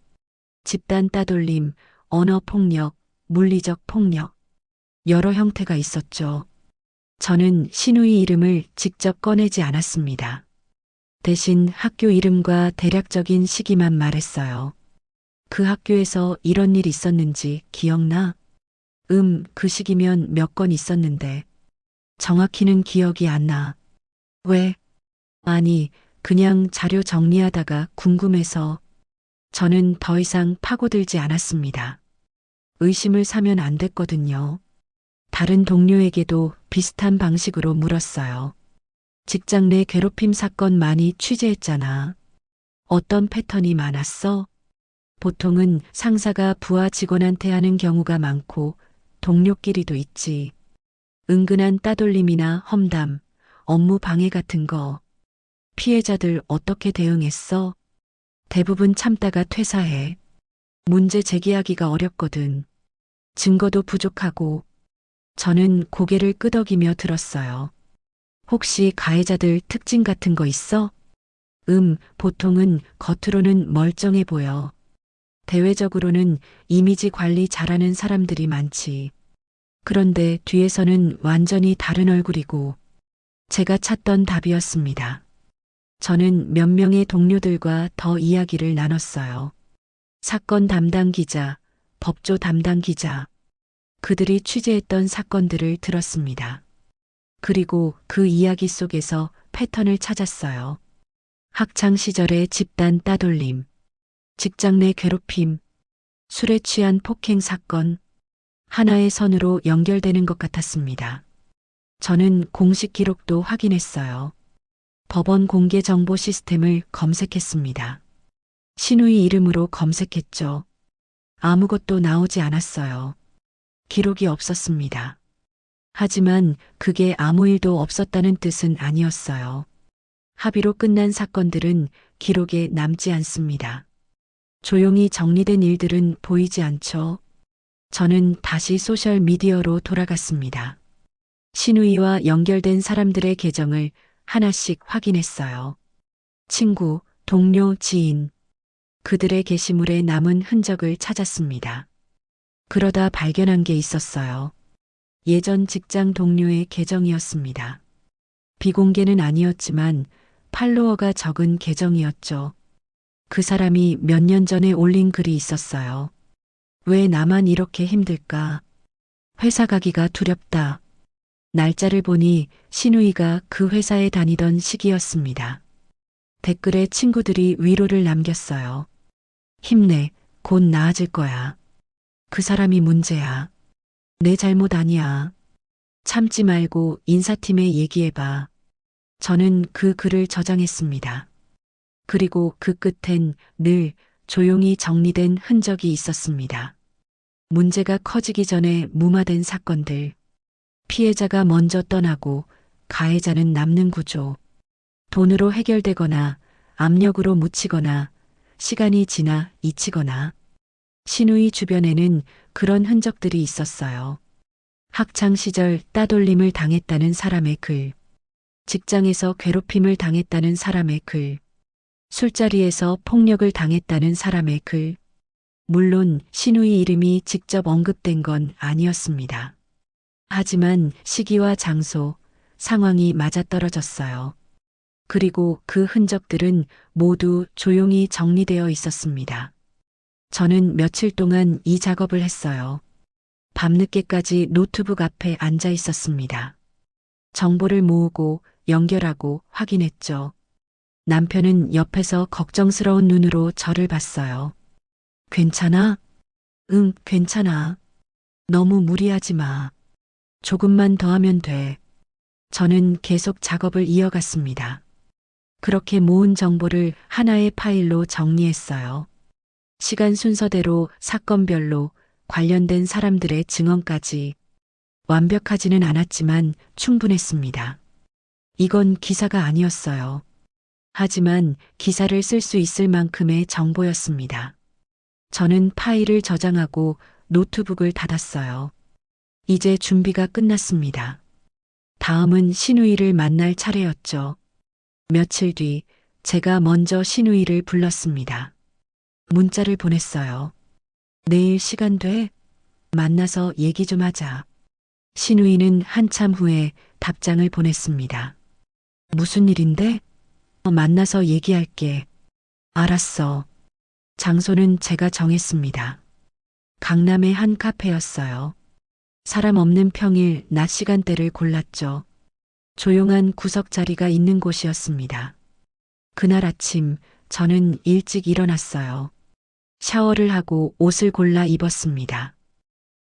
집단 따돌림, 언어 폭력, 물리적 폭력. 여러 형태가 있었죠. 저는 신우이 이름을 직접 꺼내지 않았습니다. 대신 학교 이름과 대략적인 시기만 말했어요. 그 학교에서 이런 일 있었는지 기억나? 그 시기면 몇 건 있었는데. 정확히는 기억이 안 나. 왜? 아니, 그냥 자료 정리하다가 궁금해서. 저는 더 이상 파고들지 않았습니다. 의심을 사면 안 됐거든요. 다른 동료에게도 비슷한 방식으로 물었어요. 직장 내 괴롭힘 사건 많이 취재했잖아. 어떤 패턴이 많았어? 보통은 상사가 부하 직원한테 하는 경우가 많고 동료끼리도 있지. 은근한 따돌림이나 험담, 업무 방해 같은 거. 피해자들 어떻게 대응했어? 대부분 참다가 퇴사해. 문제 제기하기가 어렵거든. 증거도 부족하고. 저는 고개를 끄덕이며 들었어요. 혹시 가해자들 특징 같은 거 있어? 보통은 겉으로는 멀쩡해 보여. 대외적으로는 이미지 관리 잘하는 사람들이 많지. 그런데 뒤에서는 완전히 다른 얼굴이고. 제가 찾던 답이었습니다. 저는 몇 명의 동료들과 더 이야기를 나눴어요. 사건 담당 기자, 법조 담당 기자. 그들이 취재했던 사건들을 들었습니다. 그리고 그 이야기 속에서 패턴을 찾았어요. 학창 시절의 집단 따돌림, 직장 내 괴롭힘, 술에 취한 폭행 사건, 하나의 선으로 연결되는 것 같았습니다. 저는 공식 기록도 확인했어요. 법원 공개 정보 시스템을 검색했습니다. 신우이 이름으로 검색했죠. 아무것도 나오지 않았어요. 기록이 없었습니다. 하지만 그게 아무 일도 없었다는 뜻은 아니었어요. 합의로 끝난 사건들은 기록에 남지 않습니다. 조용히 정리된 일들은 보이지 않죠. 저는 다시 소셜 미디어로 돌아갔습니다. 신우이와 연결된 사람들의 계정을 하나씩 확인했어요. 친구, 동료, 지인. 그들의 게시물에 남은 흔적을 찾았습니다. 그러다 발견한 게 있었어요. 예전 직장 동료의 계정이었습니다. 비공개는 아니었지만 팔로워가 적은 계정이었죠. 그 사람이 몇 년 전에 올린 글이 있었어요. 왜 나만 이렇게 힘들까? 회사 가기가 두렵다. 날짜를 보니 신우이가 그 회사에 다니던 시기였습니다. 댓글에 친구들이 위로를 남겼어요. 힘내, 곧 나아질 거야. 그 사람이 문제야. 내 잘못 아니야. 참지 말고 인사팀에 얘기해봐. 저는 그 글을 저장했습니다. 그리고 그 끝엔 늘 조용히 정리된 흔적이 있었습니다. 문제가 커지기 전에 무마된 사건들. 피해자가 먼저 떠나고 가해자는 남는 구조. 돈으로 해결되거나 압력으로 묻히거나 시간이 지나 잊히거나. 신우이 주변에는 그런 흔적들이 있었어요. 학창 시절 따돌림을 당했다는 사람의 글. 직장에서 괴롭힘을 당했다는 사람의 글. 술자리에서 폭력을 당했다는 사람의 글. 물론 신우이 이름이 직접 언급된 건 아니었습니다. 하지만 시기와 장소, 상황이 맞아떨어졌어요. 그리고 그 흔적들은 모두 조용히 정리되어 있었습니다. 저는 며칠 동안 이 작업을 했어요. 밤늦게까지 노트북 앞에 앉아 있었습니다. 정보를 모으고 연결하고 확인했죠. 남편은 옆에서 걱정스러운 눈으로 저를 봤어요. 괜찮아? 응, 괜찮아. 너무 무리하지 마. 조금만 더 하면 돼. 저는 계속 작업을 이어갔습니다. 그렇게 모은 정보를 하나의 파일로 정리했어요. 시간 순서대로 사건별로 관련된 사람들의 증언까지. 완벽하지는 않았지만 충분했습니다. 이건 기사가 아니었어요. 하지만 기사를 쓸 수 있을 만큼의 정보였습니다. 저는 파일을 저장하고 노트북을 닫았어요. 이제 준비가 끝났습니다. 다음은 신우이를 만날 차례였죠. 며칠 뒤 제가 먼저 신우이를 불렀습니다. 문자를 보냈어요. 내일 시간 돼? 만나서 얘기 좀 하자. 신우이는 한참 후에 답장을 보냈습니다. 무슨 일인데? 만나서 얘기할게. 알았어. 장소는 제가 정했습니다. 강남의 한 카페였어요. 사람 없는 평일 낮 시간대를 골랐죠. 조용한 구석 자리가 있는 곳이었습니다. 그날 아침 저는 일찍 일어났어요. 샤워를 하고 옷을 골라 입었습니다.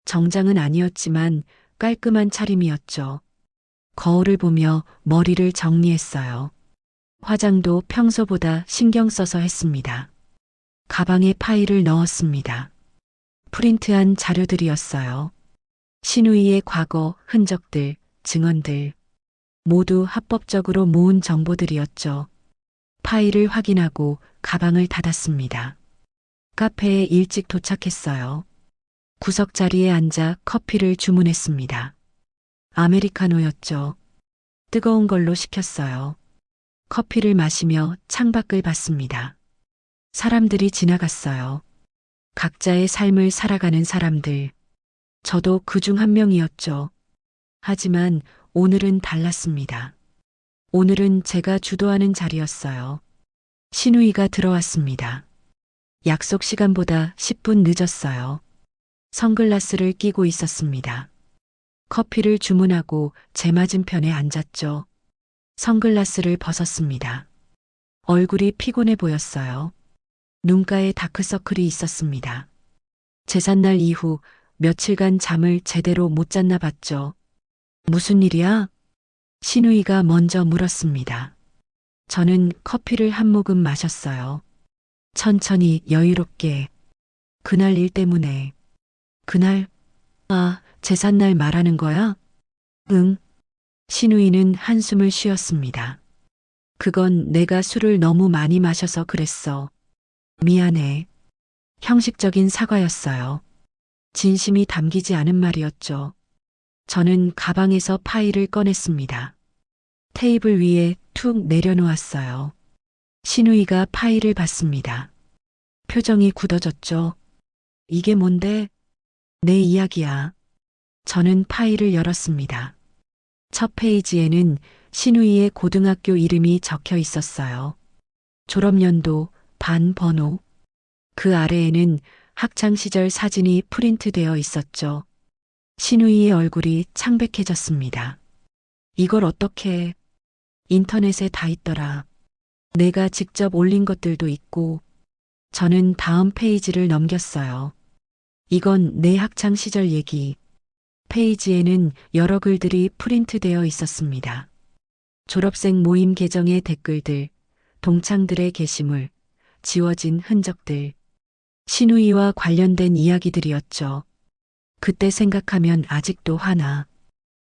정장은 아니었지만 깔끔한 차림이었죠. 거울을 보며 머리를 정리했어요. 화장도 평소보다 신경 써서 했습니다. 가방에 파일을 넣었습니다. 프린트한 자료들이었어요. 신우이의 과거, 흔적들, 증언들, 모두 합법적으로 모은 정보들이었죠. 파일을 확인하고 가방을 닫았습니다. 카페에 일찍 도착했어요. 구석 자리에 앉아 커피를 주문했습니다. 아메리카노였죠. 뜨거운 걸로 시켰어요. 커피를 마시며 창밖을 봤습니다. 사람들이 지나갔어요. 각자의 삶을 살아가는 사람들. 저도 그중 한 명이었죠. 하지만 오늘은 달랐습니다. 오늘은 제가 주도하는 자리였어요. 신우이가 들어왔습니다. 약속 시간보다 10분 늦었어요. 선글라스를 끼고 있었습니다. 커피를 주문하고 제 맞은편에 앉았죠. 선글라스를 벗었습니다. 얼굴이 피곤해 보였어요. 눈가에 다크서클이 있었습니다. 제삿날 이후 며칠간 잠을 제대로 못 잤나 봤죠. 무슨 일이야? 신우이가 먼저 물었습니다. 저는 커피를 한 모금 마셨어요. 천천히 여유롭게. 그날 일 때문에. 그날? 아, 제삿날 말하는 거야? 응. 신우이는 한숨을 쉬었습니다. 그건 내가 술을 너무 많이 마셔서 그랬어. 미안해. 형식적인 사과였어요. 진심이 담기지 않은 말이었죠. 저는 가방에서 파일을 꺼냈습니다. 테이블 위에 툭 내려놓았어요. 신우이가 파일을 받습니다. 표정이 굳어졌죠. 이게 뭔데? 내 이야기야. 저는 파일을 열었습니다. 첫 페이지에는 신우이의 고등학교 이름이 적혀 있었어요. 졸업연도, 반 번호. 그 아래에는 학창시절 사진이 프린트되어 있었죠. 신우이의 얼굴이 창백해졌습니다. 이걸 어떻게 인터넷에 다 있더라. 내가 직접 올린 것들도 있고. 저는 다음 페이지를 넘겼어요. 이건 내 학창시절 얘기. 페이지에는 여러 글들이 프린트되어 있었습니다. 졸업생 모임 계정의 댓글들, 동창들의 게시물, 지워진 흔적들. 신우이와 관련된 이야기들이었죠. 그때 생각하면 아직도 화나.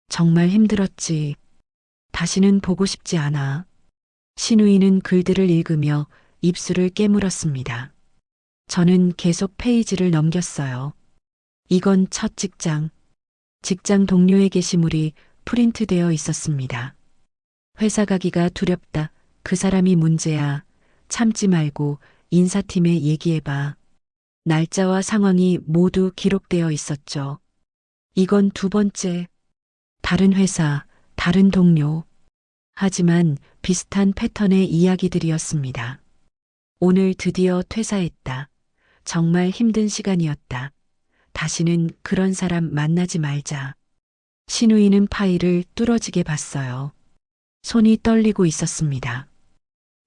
정말 힘들었지. 다시는 보고 싶지 않아. 신우이는 글들을 읽으며 입술을 깨물었습니다. 저는 계속 페이지를 넘겼어요. 이건 첫 직장. 직장 동료의 게시물이 프린트되어 있었습니다. 회사 가기가 두렵다. 그 사람이 문제야. 참지 말고 인사팀에 얘기해봐. 날짜와 상황이 모두 기록되어 있었죠. 이건 두 번째. 다른 회사, 다른 동료. 하지만 비슷한 패턴의 이야기들이었습니다. 오늘 드디어 퇴사했다. 정말 힘든 시간이었다. 다시는 그런 사람 만나지 말자. 신우이는 파일을 뚫어지게 봤어요. 손이 떨리고 있었습니다.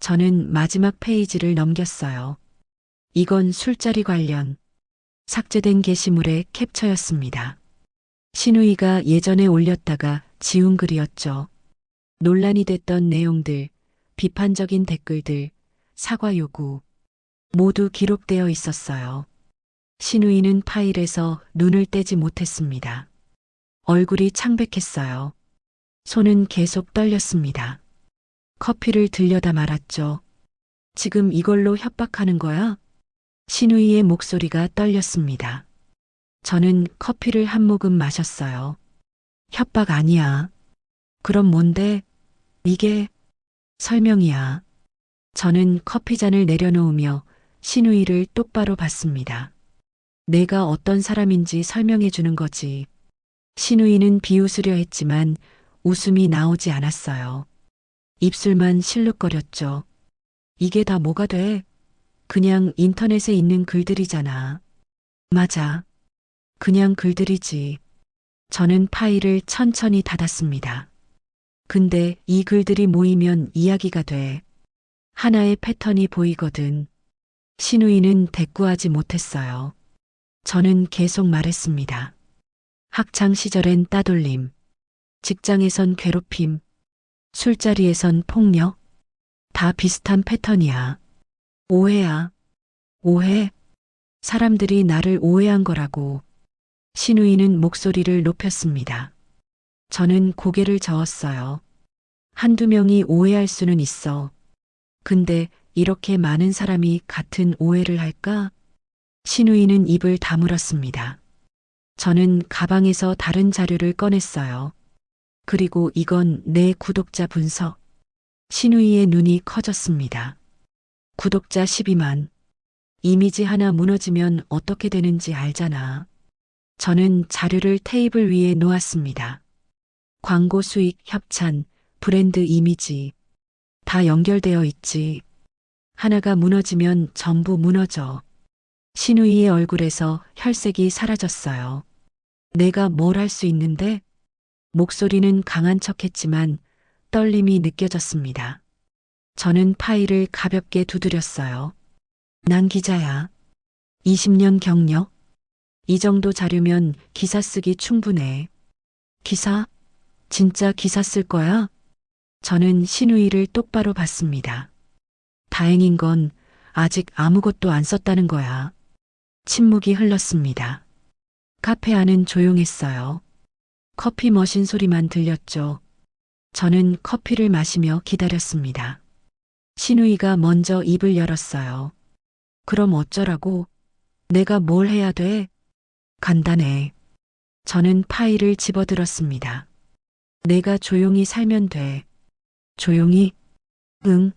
저는 마지막 페이지를 넘겼어요. 이건 술자리 관련 삭제된 게시물의 캡처였습니다. 신우이가 예전에 올렸다가 지운 글이었죠. 논란이 됐던 내용들, 비판적인 댓글들, 사과 요구 모두 기록되어 있었어요. 신우이는 파일에서 눈을 떼지 못했습니다. 얼굴이 창백했어요. 손은 계속 떨렸습니다. 커피를 들여다 말았죠. 지금 이걸로 협박하는 거야? 신우이의 목소리가 떨렸습니다. 저는 커피를 한 모금 마셨어요. 협박 아니야. 그럼 뭔데? 이게 설명이야. 저는 커피잔을 내려놓으며 신우이를 똑바로 봤습니다. 내가 어떤 사람인지 설명해 주는 거지. 신우이는 비웃으려 했지만 웃음이 나오지 않았어요. 입술만 실룩거렸죠. 이게 다 뭐가 돼? 그냥 인터넷에 있는 글들이잖아. 맞아. 그냥 글들이지. 저는 파일을 천천히 닫았습니다. 근데 이 글들이 모이면 이야기가 돼. 하나의 패턴이 보이거든. 신우이는 대꾸하지 못했어요. 저는 계속 말했습니다. 학창 시절엔 따돌림, 직장에선 괴롭힘, 술자리에선 폭력, 다 비슷한 패턴이야. 오해야. 오해? 사람들이 나를 오해한 거라고. 신우이는 목소리를 높였습니다. 저는 고개를 저었어요. 한두 명이 오해할 수는 있어. 근데 이렇게 많은 사람이 같은 오해를 할까? 신우이는 입을 다물었습니다. 저는 가방에서 다른 자료를 꺼냈어요. 그리고 이건 내 구독자 분석. 신우이의 눈이 커졌습니다. 구독자 12만. 이미지 하나 무너지면 어떻게 되는지 알잖아. 저는 자료를 테이블 위에 놓았습니다. 광고 수익, 협찬, 브랜드 이미지. 다 연결되어 있지. 하나가 무너지면 전부 무너져. 신우이의 얼굴에서 혈색이 사라졌어요. 내가 뭘 할 수 있는데? 목소리는 강한 척했지만 떨림이 느껴졌습니다. 저는 파일을 가볍게 두드렸어요. 난 기자야. 20년 경력. 이 정도 자료면 기사 쓰기 충분해. 기사? 진짜 기사 쓸 거야? 저는 신우이를 똑바로 봤습니다. 다행인 건 아직 아무것도 안 썼다는 거야. 침묵이 흘렀습니다. 카페 안은 조용했어요. 커피 머신 소리만 들렸죠. 저는 커피를 마시며 기다렸습니다. 신우이가 먼저 입을 열었어요. 그럼 어쩌라고? 내가 뭘 해야 돼? 간단해. 저는 파일을 집어들었습니다. 내가 조용히 살면 돼. 조용히? 응,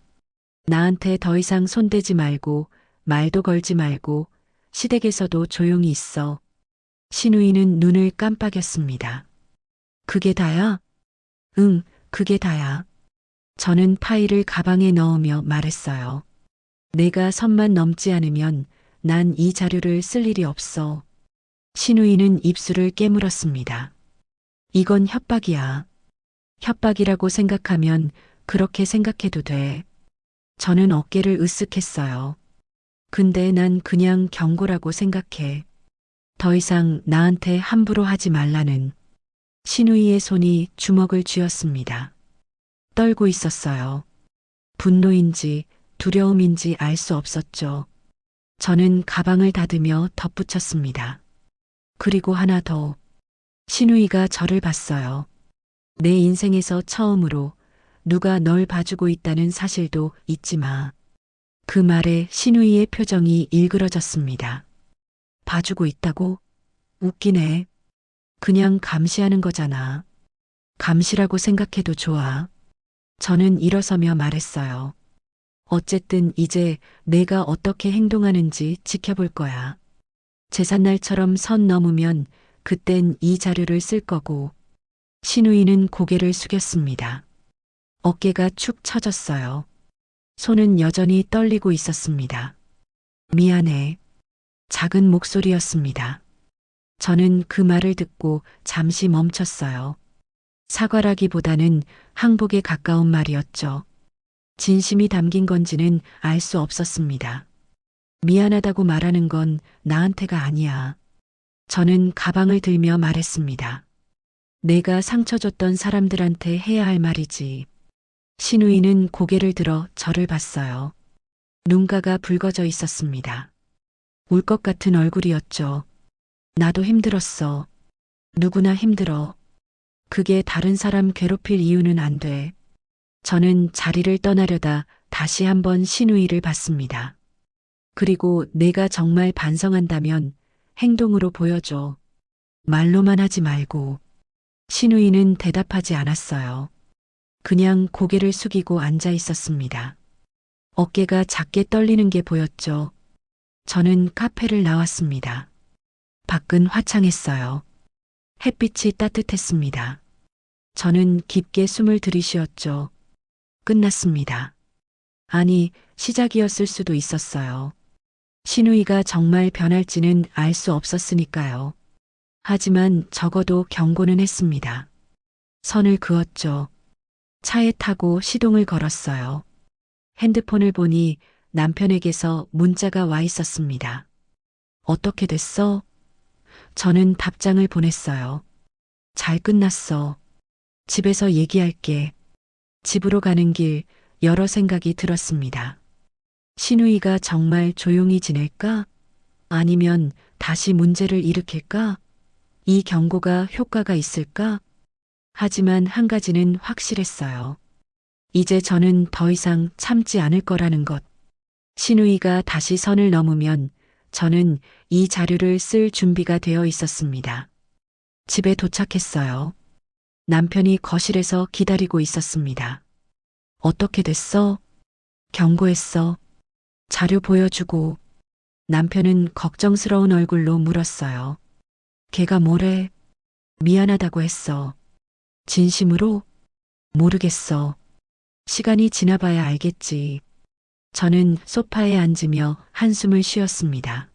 나한테 더 이상 손대지 말고, 말도 걸지 말고, 시댁에서도 조용히 있어. 신우이는 눈을 깜빡였습니다. 그게 다야? 응, 그게 다야. 저는 파일을 가방에 넣으며 말했어요. 내가 선만 넘지 않으면 난 이 자료를 쓸 일이 없어. 신우이는 입술을 깨물었습니다. 이건 협박이야. 협박이라고 생각하면 그렇게 생각해도 돼. 저는 어깨를 으쓱했어요. 근데 난 그냥 경고라고 생각해. 더 이상 나한테 함부로 하지 말라는. 신우이의 손이 주먹을 쥐었습니다. 떨고 있었어요. 분노인지 두려움인지 알 수 없었죠. 저는 가방을 닫으며 덧붙였습니다. 그리고 하나 더. 신우이가 저를 봤어요. 내 인생에서 처음으로 누가 널 봐주고 있다는 사실도 잊지 마. 그 말에 신우이의 표정이 일그러졌습니다. 봐주고 있다고? 웃기네. 그냥 감시하는 거잖아. 감시라고 생각해도 좋아. 저는 일어서며 말했어요. 어쨌든 이제 내가 어떻게 행동하는지 지켜볼 거야. 제삿날처럼 선 넘으면 그땐 이 자료를 쓸 거고. 신우이는 고개를 숙였습니다. 어깨가 축 처졌어요. 손은 여전히 떨리고 있었습니다. 미안해. 작은 목소리였습니다. 저는 그 말을 듣고 잠시 멈췄어요. 사과라기보다는 항복에 가까운 말이었죠. 진심이 담긴 건지는 알 수 없었습니다. 미안하다고 말하는 건 나한테가 아니야. 저는 가방을 들며 말했습니다. 내가 상처 줬던 사람들한테 해야 할 말이지. 신우이는 고개를 들어 저를 봤어요. 눈가가 붉어져 있었습니다. 울 것 같은 얼굴이었죠. 나도 힘들었어. 누구나 힘들어. 그게 다른 사람 괴롭힐 이유는 안 돼. 저는 자리를 떠나려다 다시 한번 신우이를 봤습니다. 그리고 내가 정말 반성한다면 행동으로 보여줘. 말로만 하지 말고. 신우이는 대답하지 않았어요. 그냥 고개를 숙이고 앉아 있었습니다. 어깨가 작게 떨리는 게 보였죠. 저는 카페를 나왔습니다. 밖은 화창했어요. 햇빛이 따뜻했습니다. 저는 깊게 숨을 들이쉬었죠. 끝났습니다. 아니, 시작이었을 수도 있었어요. 신우이가 정말 변할지는 알 수 없었으니까요. 하지만 적어도 경고는 했습니다. 선을 그었죠. 차에 타고 시동을 걸었어요. 핸드폰을 보니 남편에게서 문자가 와 있었습니다. 어떻게 됐어? 저는 답장을 보냈어요. 잘 끝났어. 집에서 얘기할게. 집으로 가는 길 여러 생각이 들었습니다. 신우이가 정말 조용히 지낼까? 아니면 다시 문제를 일으킬까? 이 경고가 효과가 있을까? 하지만 한 가지는 확실했어요. 이제 저는 더 이상 참지 않을 거라는 것. 신우이가 다시 선을 넘으면 저는 이 자료를 쓸 준비가 되어 있었습니다. 집에 도착했어요. 남편이 거실에서 기다리고 있었습니다. 어떻게 됐어? 경고했어. 자료 보여주고. 남편은 걱정스러운 얼굴로 물었어요. 걔가 뭐래? 미안하다고 했어. 진심으로? 모르겠어. 시간이 지나봐야 알겠지. 저는 소파에 앉으며 한숨을 쉬었습니다.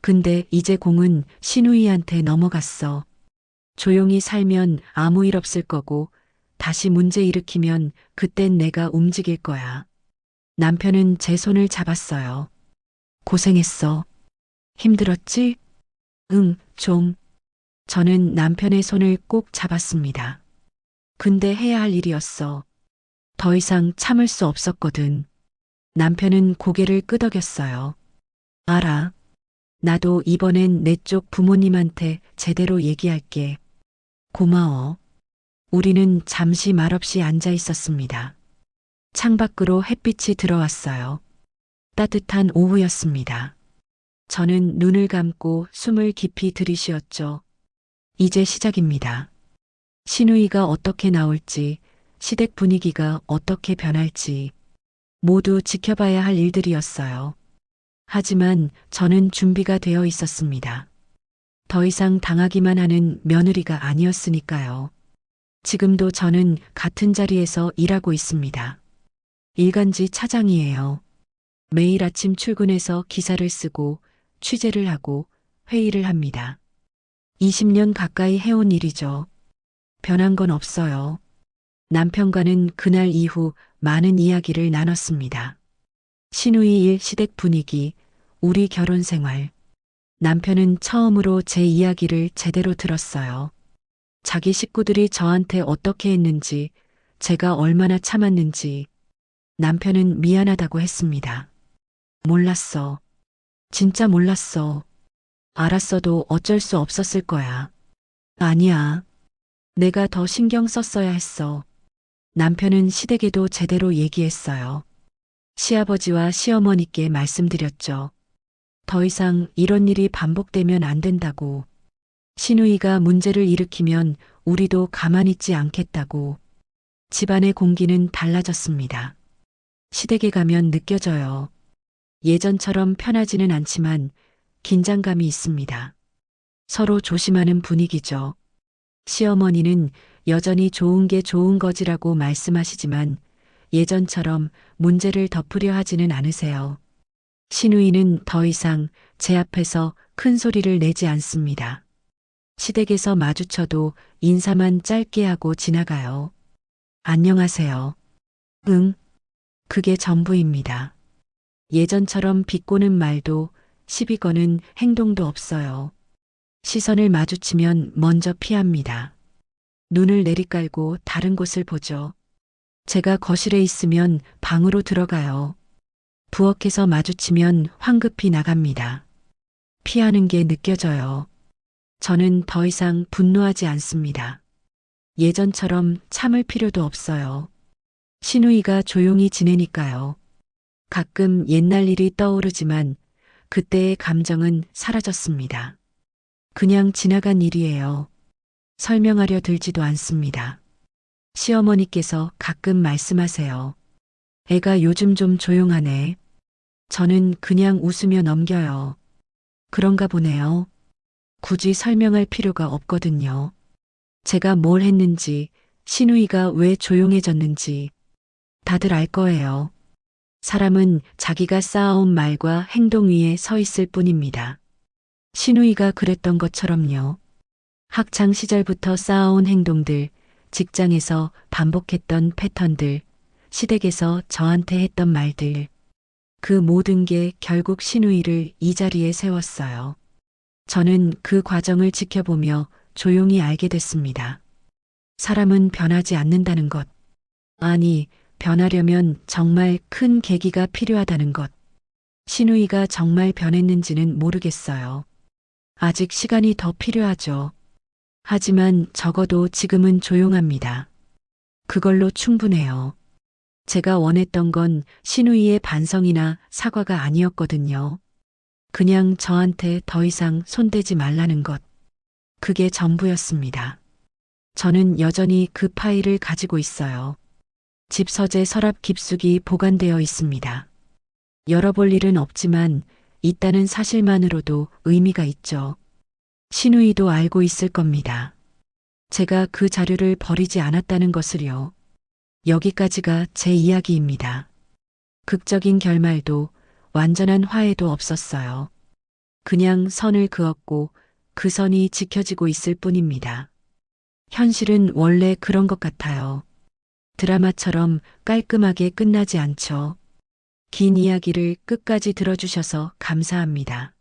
근데 이제 공은 신우이한테 넘어갔어. 조용히 살면 아무 일 없을 거고 다시 문제 일으키면 그땐 내가 움직일 거야. 남편은 제 손을 잡았어요. 고생했어. 힘들었지? 응, 좀. 저는 남편의 손을 꼭 잡았습니다. 근데 해야 할 일이었어. 더 이상 참을 수 없었거든. 남편은 고개를 끄덕였어요. 알아. 나도 이번엔 내 쪽 부모님한테 제대로 얘기할게. 고마워. 우리는 잠시 말없이 앉아 있었습니다. 창밖으로 햇빛이 들어왔어요. 따뜻한 오후였습니다. 저는 눈을 감고 숨을 깊이 들이쉬었죠. 이제 시작입니다. 신우이가 어떻게 나올지, 시댁 분위기가 어떻게 변할지, 모두 지켜봐야 할 일들이었어요. 하지만 저는 준비가 되어 있었습니다. 더 이상 당하기만 하는 며느리가 아니었으니까요. 지금도 저는 같은 자리에서 일하고 있습니다. 일간지 차장이에요. 매일 아침 출근해서 기사를 쓰고 취재를 하고 회의를 합니다. 20년 가까이 해온 일이죠. 변한 건 없어요. 남편과는 그날 이후 많은 이야기를 나눴습니다. 시누이 일, 시댁 분위기, 우리 결혼 생활. 남편은 처음으로 제 이야기를 제대로 들었어요. 자기 식구들이 저한테 어떻게 했는지, 제가 얼마나 참았는지. 남편은 미안하다고 했습니다. 몰랐어. 진짜 몰랐어. 알았어도 어쩔 수 없었을 거야. 아니야. 내가 더 신경 썼어야 했어. 남편은 시댁에도 제대로 얘기했어요. 시아버지와 시어머니께 말씀드렸죠. 더 이상 이런 일이 반복되면 안 된다고. 시누이가 문제를 일으키면 우리도 가만히 있지 않겠다고. 집안의 공기는 달라졌습니다. 시댁에 가면 느껴져요. 예전처럼 편하지는 않지만 긴장감이 있습니다. 서로 조심하는 분위기죠. 시어머니는 여전히 좋은 게 좋은 거지라고 말씀하시지만 예전처럼 문제를 덮으려 하지는 않으세요. 시누이는 더 이상 제 앞에서 큰 소리를 내지 않습니다. 시댁에서 마주쳐도 인사만 짧게 하고 지나가요. 안녕하세요. 응, 그게 전부입니다. 예전처럼 비꼬는 말도 시비 거는 행동도 없어요. 시선을 마주치면 먼저 피합니다. 눈을 내리깔고 다른 곳을 보죠. 제가 거실에 있으면 방으로 들어가요. 부엌에서 마주치면 황급히 나갑니다. 피하는 게 느껴져요. 저는 더 이상 분노하지 않습니다. 예전처럼 참을 필요도 없어요. 시누이가 조용히 지내니까요. 가끔 옛날 일이 떠오르지만 그때의 감정은 사라졌습니다. 그냥 지나간 일이에요. 설명하려 들지도 않습니다. 시어머니께서 가끔 말씀하세요. 애가 요즘 좀 조용하네. 저는 그냥 웃으며 넘겨요. 그런가 보네요. 굳이 설명할 필요가 없거든요. 제가 뭘 했는지, 시누이가 왜 조용해졌는지 다들 알 거예요. 사람은 자기가 쌓아온 말과 행동 위에 서 있을 뿐입니다. 시누이가 그랬던 것처럼요. 학창 시절부터 쌓아온 행동들, 직장에서 반복했던 패턴들, 시댁에서 저한테 했던 말들. 그 모든 게 결국 시누이를 이 자리에 세웠어요. 저는 그 과정을 지켜보며 조용히 알게 됐습니다. 사람은 변하지 않는다는 것. 아니, 변하려면 정말 큰 계기가 필요하다는 것. 시누이가 정말 변했는지는 모르겠어요. 아직 시간이 더 필요하죠. 하지만 적어도 지금은 조용합니다. 그걸로 충분해요. 제가 원했던 건 시누이의 반성이나 사과가 아니었거든요. 그냥 저한테 더 이상 손대지 말라는 것. 그게 전부였습니다. 저는 여전히 그 파일을 가지고 있어요. 집 서재 서랍 깊숙이 보관되어 있습니다. 열어볼 일은 없지만 있다는 사실만으로도 의미가 있죠. 시누이도 알고 있을 겁니다. 제가 그 자료를 버리지 않았다는 것을요. 여기까지가 제 이야기입니다. 극적인 결말도 완전한 화해도 없었어요. 그냥 선을 그었고 그 선이 지켜지고 있을 뿐입니다. 현실은 원래 그런 것 같아요. 드라마처럼 깔끔하게 끝나지 않죠. 긴 이야기를 끝까지 들어주셔서 감사합니다.